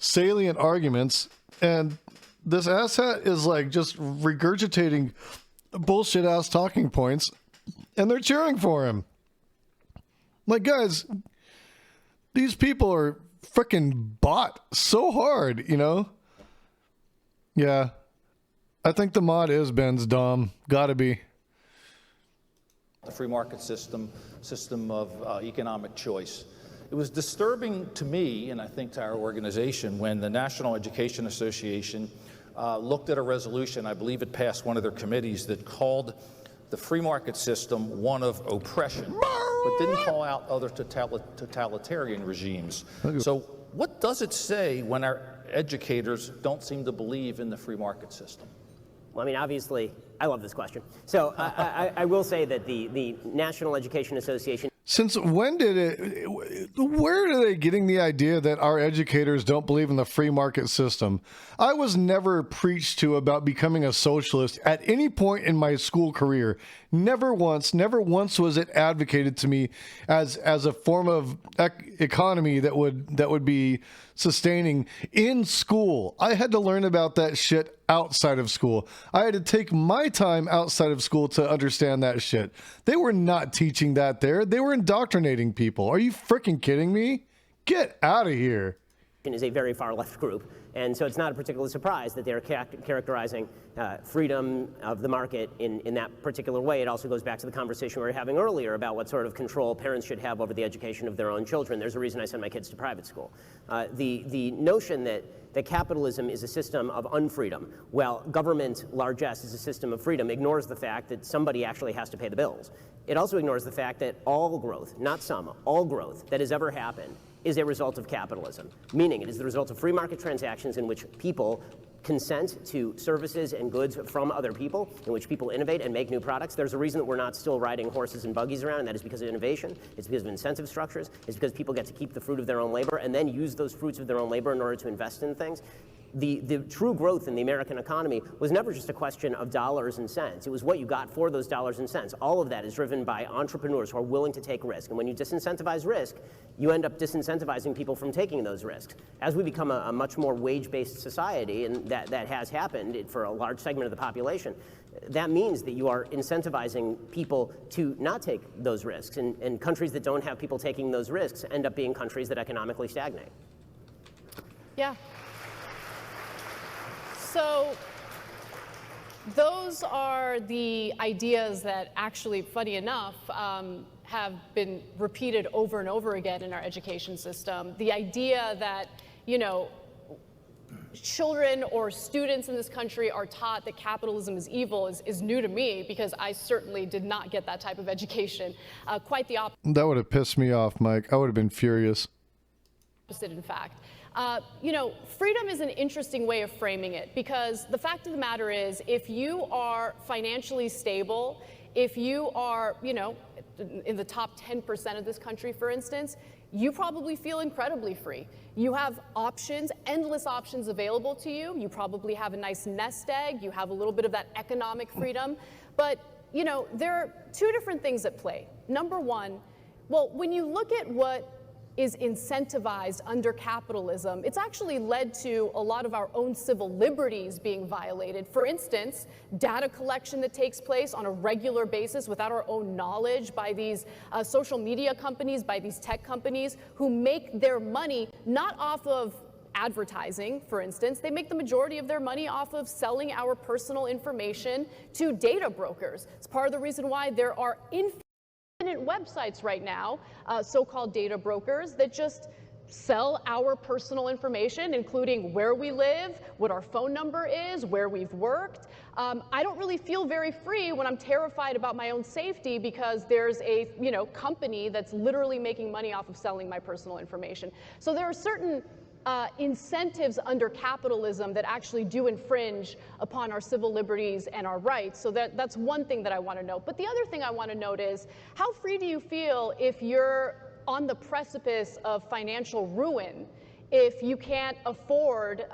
salient arguments, and this asshat is, like, just regurgitating bullshit-ass talking points, and they're cheering for him. Like, guys, these people are freaking bought so hard, you know? Yeah. I think the mod is Ben's dumb. Gotta be. The free market system of economic choice. It was disturbing to me, and I think to our organization, when the National Education Association looked at a resolution, I believe it passed one of their committees, that called the free market system one of oppression, but didn't call out other totalitarian regimes. So what does it say when our educators don't seem to believe in the free market system? Well, I mean, obviously, I love this question. So I will say that the National Education Association... Since when where are they getting the idea that our educators don't believe in the free market system? I was never preached to about becoming a socialist at any point in my school career. Never once was it advocated to me as a form of economy that would be sustaining in school. I had to learn about that shit outside of school. I had to take my time outside of school to understand that shit. They were not teaching that there. They were indoctrinating people. Are you freaking kidding me? Get out of here. Is a very far left group, and so it's not a particular surprise that they're characterizing freedom of the market in that particular way. It also goes back to the conversation we were having earlier about what sort of control parents should have over the education of their own children. There's a reason I send my kids to private school. The notion that capitalism is a system of unfreedom, while government, largesse, is a system of freedom, ignores the fact that somebody actually has to pay the bills. It also ignores the fact that all growth, not some, all growth that has ever happened is a result of capitalism, meaning it is the result of free market transactions in which people consent to services and goods from other people, in which people innovate and make new products. There's a reason that we're not still riding horses and buggies around, and that is because of innovation. It's because of incentive structures. It's because people get to keep the fruit of their own labor and then use those fruits of their own labor in order to invest in things. The true growth in the American economy was never just a question of dollars and cents. It was what you got for those dollars and cents. All of that is driven by entrepreneurs who are willing to take risk. And when you disincentivize risk, you end up disincentivizing people from taking those risks. As we become a much more wage-based society, and that has happened for a large segment of the population, that means that you are incentivizing people to not take those risks. And countries that don't have people taking those risks end up being countries that economically stagnate. Yeah. So those are the ideas that actually, funny enough, have been repeated over and over again in our education system. The idea that, you know, children or students in this country are taught that capitalism is evil is new to me, because I certainly did not get that type of education. Quite the opposite. That would have pissed me off, Mike. I would have been furious. In fact. You know, freedom is an interesting way of framing it, because the fact of the matter is, if you are financially stable, if you are, you know, in the top 10% of this country, for instance, you probably feel incredibly free. You have options, endless options available to you. You probably have a nice nest egg. You have a little bit of that economic freedom. But, you know, there are two different things at play. Number one, well, when you look at what is incentivized under capitalism, it's actually led to a lot of our own civil liberties being violated. For instance, data collection that takes place on a regular basis without our own knowledge by these social media companies, by these tech companies who make their money not off of advertising, for instance. They make the majority of their money off of selling our personal information to data brokers. It's part of the reason why there are websites right now, so-called data brokers, that just sell our personal information, including where we live, what our phone number is, where we've worked. I don't really feel very free when I'm terrified about my own safety, because there's a, you know, company that's literally making money off of selling my personal information. So there are certain incentives under capitalism that actually do infringe upon our civil liberties and our rights. So that's one thing that I want to note. But the other thing I want to note is, how free do you feel if you're on the precipice of financial ruin, if you can't afford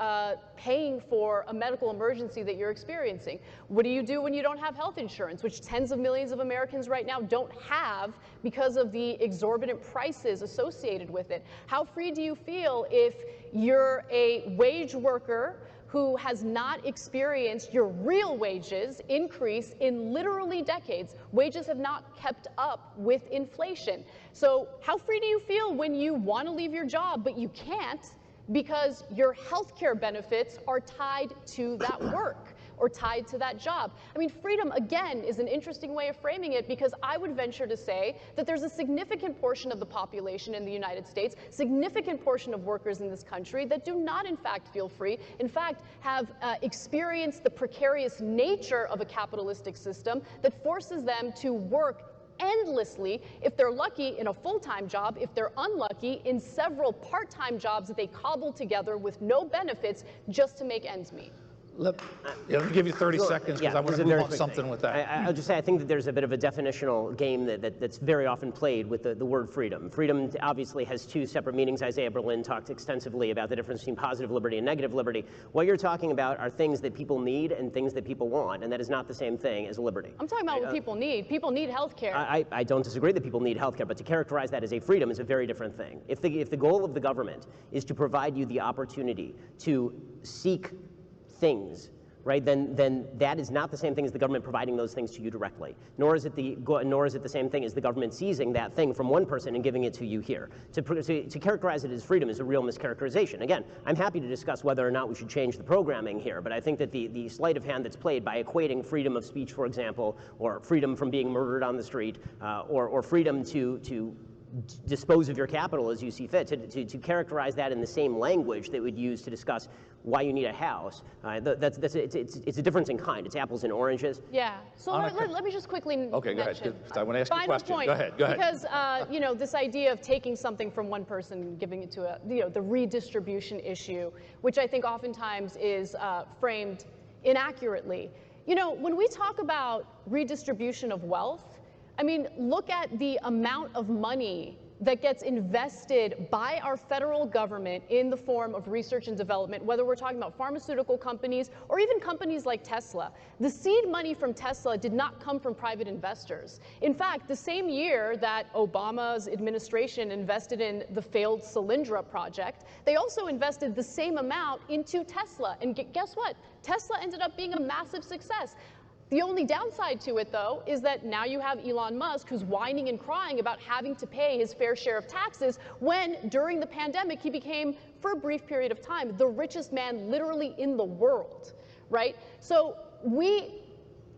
paying for a medical emergency that you're experiencing? What do you do when you don't have health insurance, which tens of millions of Americans right now don't have because of the exorbitant prices associated with it? How free do you feel if you're a wage worker who has not experienced your real wages increase in literally decades? Wages have not kept up with inflation. So how free do you feel when you want to leave your job, but you can't because your health care benefits are tied to that work or tied to that job? I mean, freedom, again, is an interesting way of framing it, because I would venture to say that there's a significant portion of the population in the United States, significant portion of workers in this country, that do not, in fact, feel free, in fact, have experienced the precarious nature of a capitalistic system that forces them to work endlessly, if they're lucky, in a full-time job, if they're unlucky, in several part-time jobs that they cobble together with no benefits just to make ends meet. Let me give you 30 seconds, because I want to move on something with that. I'll just say, I think that there's a bit of a definitional game that's very often played with the word freedom. Freedom obviously has two separate meanings. Isaiah Berlin talked extensively about the difference between positive liberty and negative liberty. What you're talking about are things that people need and things that people want, and that is not the same thing as liberty. I'm talking about what people need. People need health care. I don't disagree that people need health care, but to characterize that as a freedom is a very different thing. If the goal of the government is to provide you the opportunity to seek things, right, then that is not the same thing as the government providing those things to you directly. Nor is it the same thing as the government seizing that thing from one person and giving it to you here. To characterize it as freedom is a real mischaracterization. Again, I'm happy to discuss whether or not we should change the programming here, but I think that the sleight of hand that's played by equating freedom of speech, for example, or freedom from being murdered on the street, or freedom to dispose of your capital as you see fit, to characterize that in the same language that we'd use to discuss why you need a house, it's a difference in kind. It's apples and oranges. Yeah. So let me just quickly Okay, go ahead. I want to ask you a final question. point, Go ahead. Because you know, this idea of taking something from one person and giving it to the redistribution issue, which I think oftentimes is framed inaccurately. You know, when we talk about redistribution of wealth, I mean, look at the amount of money that gets invested by our federal government in the form of research and development, whether we're talking about pharmaceutical companies or even companies like Tesla. The seed money from Tesla did not come from private investors. In fact, the same year that Obama's administration invested in the failed Solyndra project, they also invested the same amount into Tesla. And guess what? Tesla ended up being a massive success. The only downside to it, though, is that now you have Elon Musk, who's whining and crying about having to pay his fair share of taxes when, during the pandemic, he became, for a brief period of time, the richest man literally in the world, right? So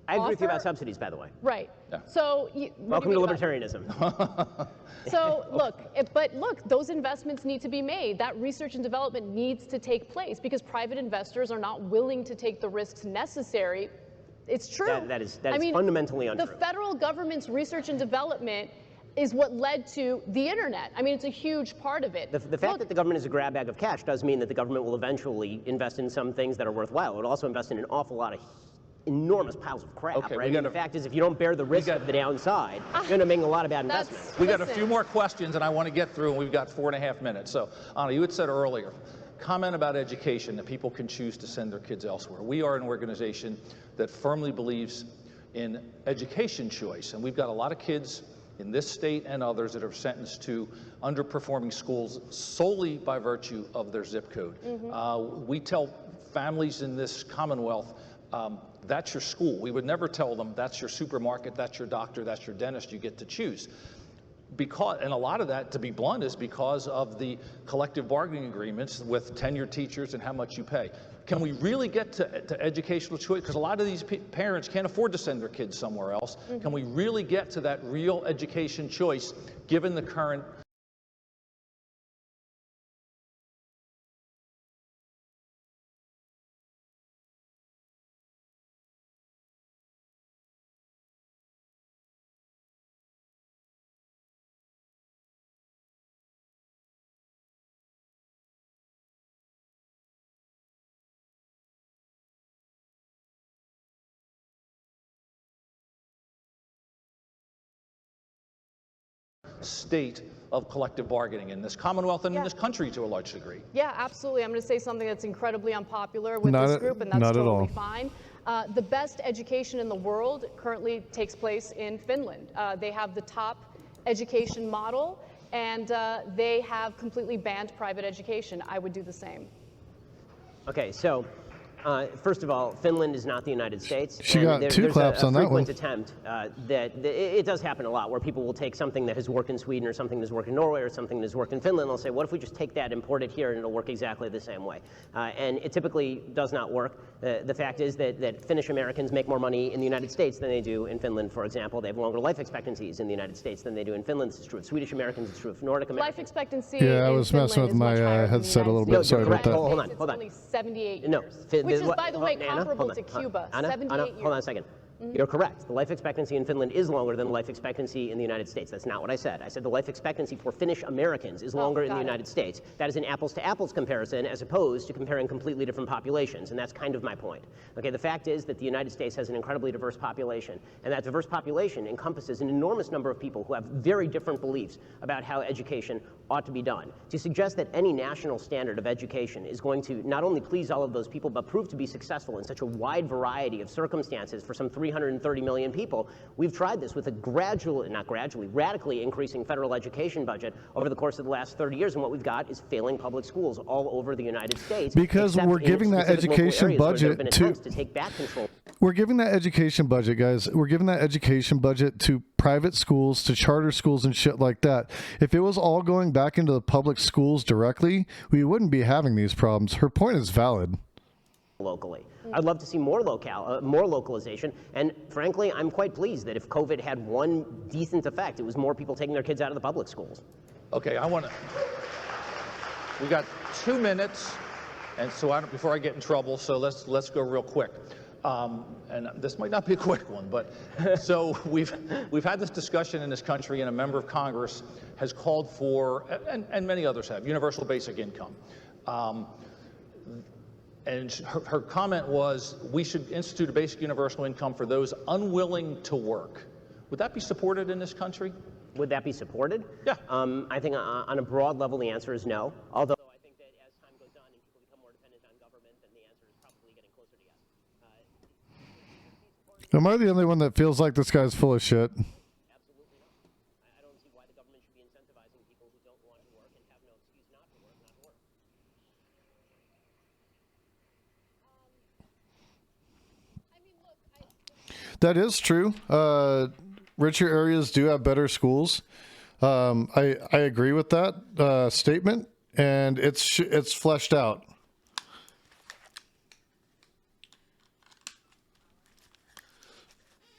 I agree with you about subsidies, by the way. Right. Yeah. So Welcome to libertarianism. So look, those investments need to be made. That research and development needs to take place because private investors are not willing to take the risks necessary. It's true. That is fundamentally untrue. The federal government's research and development is what led to the internet. I mean, it's a huge part of it. The fact that the government is a grab bag of cash does mean that the government will eventually invest in some things that are worthwhile. It will also invest in an awful lot of enormous piles of crap, Okay, right? The fact is, if you don't bear the risk of the downside, you're going to make a lot of bad investments. We got a few more questions, and I want to get through, and we've got 4.5 minutes. So, Anna, you had said earlier, comment about education, that people can choose to send their kids elsewhere. We are an organization that firmly believes in education choice, and we've got a lot of kids in this state and others that are sentenced to underperforming schools solely by virtue of their zip code. We tell families in this Commonwealth, that's your school. We would never tell them that's your supermarket, that's your doctor, that's your dentist, you get to choose. And a lot of that, to be blunt, is because of the collective bargaining agreements with tenured teachers and how much you pay. Can we really get to educational choice? Because a lot of these parents can't afford to send their kids somewhere else. Can we really get to that real education choice given the current state of collective bargaining in this Commonwealth and in this country to a large degree? Yeah, absolutely. I'm going to say something that's incredibly unpopular with this group, and that's not at all. totally fine. The best education in the world currently takes place in Finland. They have the top education model, and they have completely banned private education. I would do the same. Okay, so first of all, Finland is not the United States. She got two claps on that one. There's a frequent attempt that it does happen a lot, where people will take something that has worked in Sweden or something that's worked in Norway or something that's worked in Finland, and they'll say, what if we just take that, import it here, and it'll work exactly the same way? And it typically does not work. The fact is that Finnish Americans make more money in the United States than they do in Finland, for example. They have longer life expectancies in the United States than they do in Finland. This is true of Swedish Americans. It's true of Nordic Americans. Life expectancy Yeah, I in was messing Finland with is my much higher than headset the a little United bit. States. Sorry about that. Hold on. It's only 78 years. No, which is, by the way, comparable to Cuba. Anna, 78 years. hold on a second. You're correct. The life expectancy in Finland is longer than the life expectancy in the United States. That's not what I said. I said the life expectancy for Finnish Americans is longer in the United States. That is an apples to apples comparison as opposed to comparing completely different populations, and that's kind of my point. Okay, the fact is that the United States has an incredibly diverse population, and that diverse population encompasses an enormous number of people who have very different beliefs about how education ought to be done. To suggest that any national standard of education is going to not only please all of those people, but prove to be successful in such a wide variety of circumstances for some 330 million people, we've tried this with a radically increasing federal education budget over the course of the last 30 years, and what we've got is failing public schools all over the United States. Because we're giving that education budget to take back control. We're giving that education budget, guys. We're giving that education budget to private schools, to charter schools and shit like that. If it was all going back into the public schools directly, we wouldn't be having these problems. Her point is valid. Locally. I'd love to see more localization, and frankly, I'm quite pleased that if COVID had one decent effect, it was more people taking their kids out of the public schools. Okay, we got 2 minutes, and so before I get in trouble, so let's go real quick. And this might not be a quick one, but so we've had this discussion in this country, and a member of Congress has called for, and many others have, universal basic income. And her comment was, we should institute a basic universal income for those unwilling to work. Would that be supported in this country? Would that be supported? Yeah. I think on a broad level, the answer is no. Although I think that as time goes on and people become more dependent on government, then the answer is probably getting closer to yes. Am I the only one that feels like this guy's full of shit? Absolutely not. I don't see why the government should be incentivizing people who don't want to work and have no excuse not to work, not to work. That is true. Richer areas do have better schools. I agree with that statement, and it's fleshed out.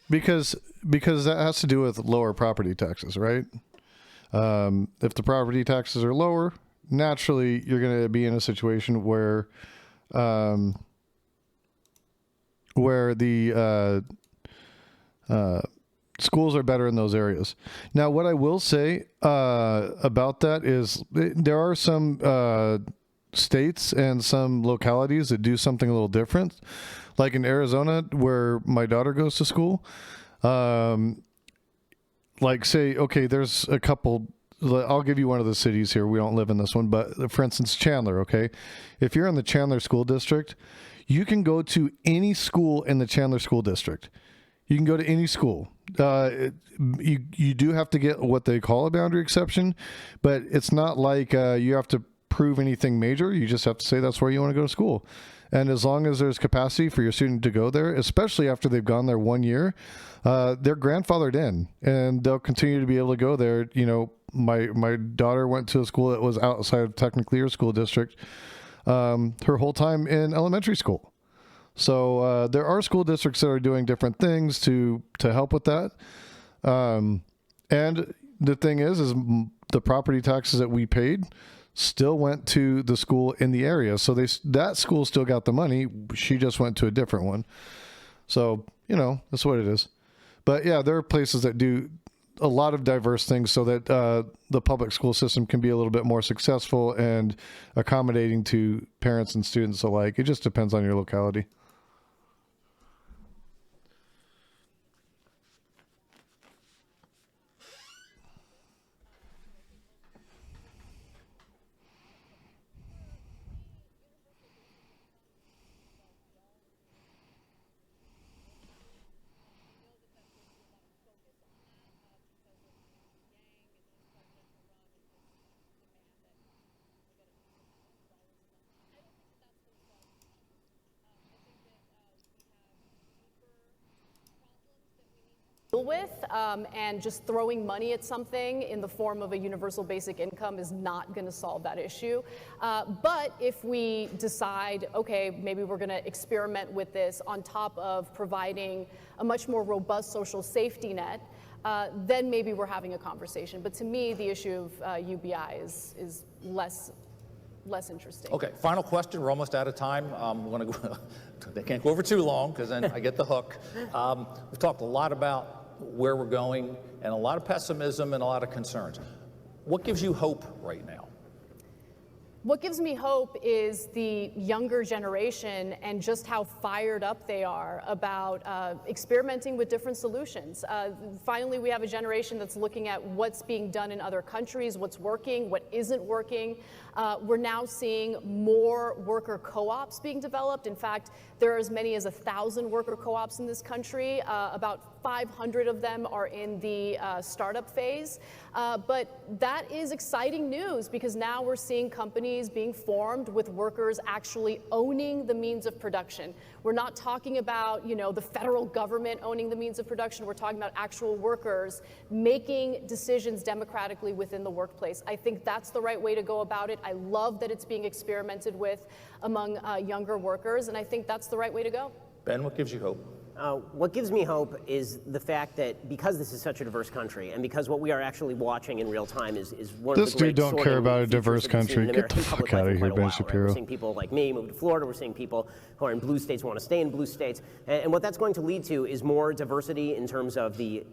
Because that has to do with lower property taxes, right? If the property taxes are lower, naturally you're going to be in a situation where the schools are better in those areas. Now, what I will say about that is there are some states and some localities that do something a little different. Like in Arizona, where my daughter goes to school, like say, okay, there's a couple, I'll give you one of the cities here. We don't live in this one, but for instance, Chandler, okay? If you're in the Chandler School District, you can go to any school in the Chandler School District. You can go to any school. You do have to get what they call a boundary exception, but it's not like you have to prove anything major. You just have to say that's where you want to go to school. And as long as there's capacity for your student to go there, especially after they've gone there 1 year, they're grandfathered in and they'll continue to be able to go there. You know, my daughter went to a school that was outside of technically her school district her whole time in elementary school. So there are school districts that are doing different things to help with that. And the thing is the property taxes that we paid still went to the school in the area. So that school still got the money. She just went to a different one. So, you know, that's what it is. But yeah, there are places that do a lot of diverse things so that the public school system can be a little bit more successful and accommodating to parents and students alike. It just depends on your locality. With and just throwing money at something in the form of a universal basic income is not going to solve that issue. But if we decide, okay, maybe we're going to experiment with this on top of providing a much more robust social safety net, then maybe we're having a conversation. But to me, the issue of UBI is less interesting. Okay, final question. We're almost out of time. We're going to go. They can't go over too long because then I get the hook. We've talked a lot about where we're going and a lot of pessimism and a lot of concerns. What gives you hope right now? What gives me hope is the younger generation and just how fired up they are about experimenting with different solutions. Finally, we have a generation that's looking at what's being done in other countries, what's working, what isn't working. We're now seeing more worker co-ops being developed. In fact, there are as many as 1,000 worker co-ops in this country. About 500 of them are in the startup phase. But that is exciting news because now we're seeing companies being formed with workers actually owning the means of production. We're not talking about, you know, the federal government owning the means of production. We're talking about actual workers making decisions democratically within the workplace. I think that's the right way to go about it. I love that it's being experimented with among younger workers, and I think that's the right way to go. Ben, what gives you hope? What gives me hope is the fact that because this is such a diverse country and because what we are actually watching in real time is one this of the great dude don't care about a features diverse that we've seen country. in Get the American fuck public out life of in here, quite a Ben while, right? Shapiro. We're seeing people like me move to Florida. We're seeing people who are in blue states want to stay in blue states. And what that's going to lead to is more diversity in terms of the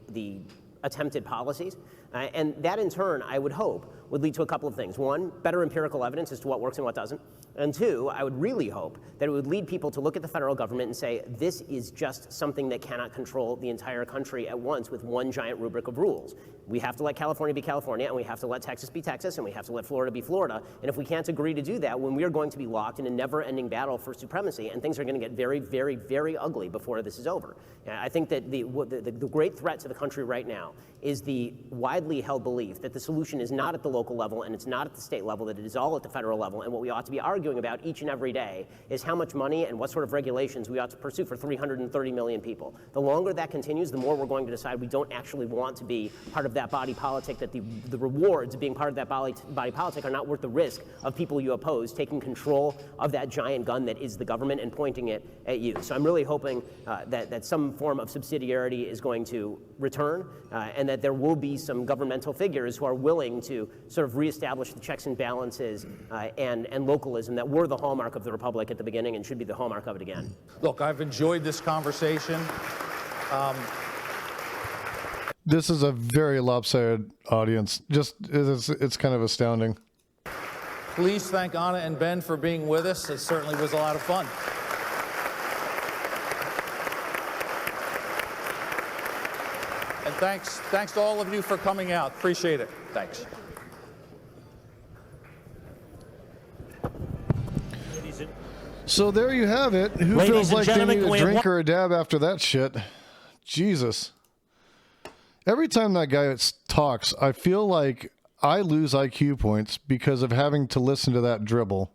attempted policies. And that in turn, I would hope, would lead to a couple of things. One, better empirical evidence as to what works and what doesn't. And two, I would really hope that it would lead people to look at the federal government and say, this is just something that cannot control the entire country at once with one giant rubric of rules. We have to let California be California, and we have to let Texas be Texas, and we have to let Florida be Florida. And if we can't agree to do that, when we are going to be locked in a never-ending battle for supremacy, and things are going to get very, very, very ugly before this is over. And I think that the great threat to the country right now is the widely held belief that the solution is not at the local level and it's not at the state level, that it is all at the federal level. And what we ought to be arguing about each and every day is how much money and what sort of regulations we ought to pursue for 330 million people. The longer that continues, the more we're going to decide we don't actually want to be part of that body politic, that the rewards of being part of that body politic are not worth the risk of people you oppose taking control of that giant gun that is the government and pointing it at you. So I'm really hoping that some form of subsidiarity is going to return and that there will be some governmental figures who are willing to sort of reestablish the checks and balances and localism that were the hallmark of the Republic at the beginning and should be the hallmark of it again. Look, I've enjoyed this conversation. This is a very lopsided audience. It's kind of astounding. Please thank Anna and Ben for being with us. It certainly was a lot of fun. And thanks to all of you for coming out. Appreciate it. Thanks. So there you have it. Who feels like they need a drink or a dab after that shit? Jesus. Every time that guy talks, I feel like I lose IQ points because of having to listen to that dribble.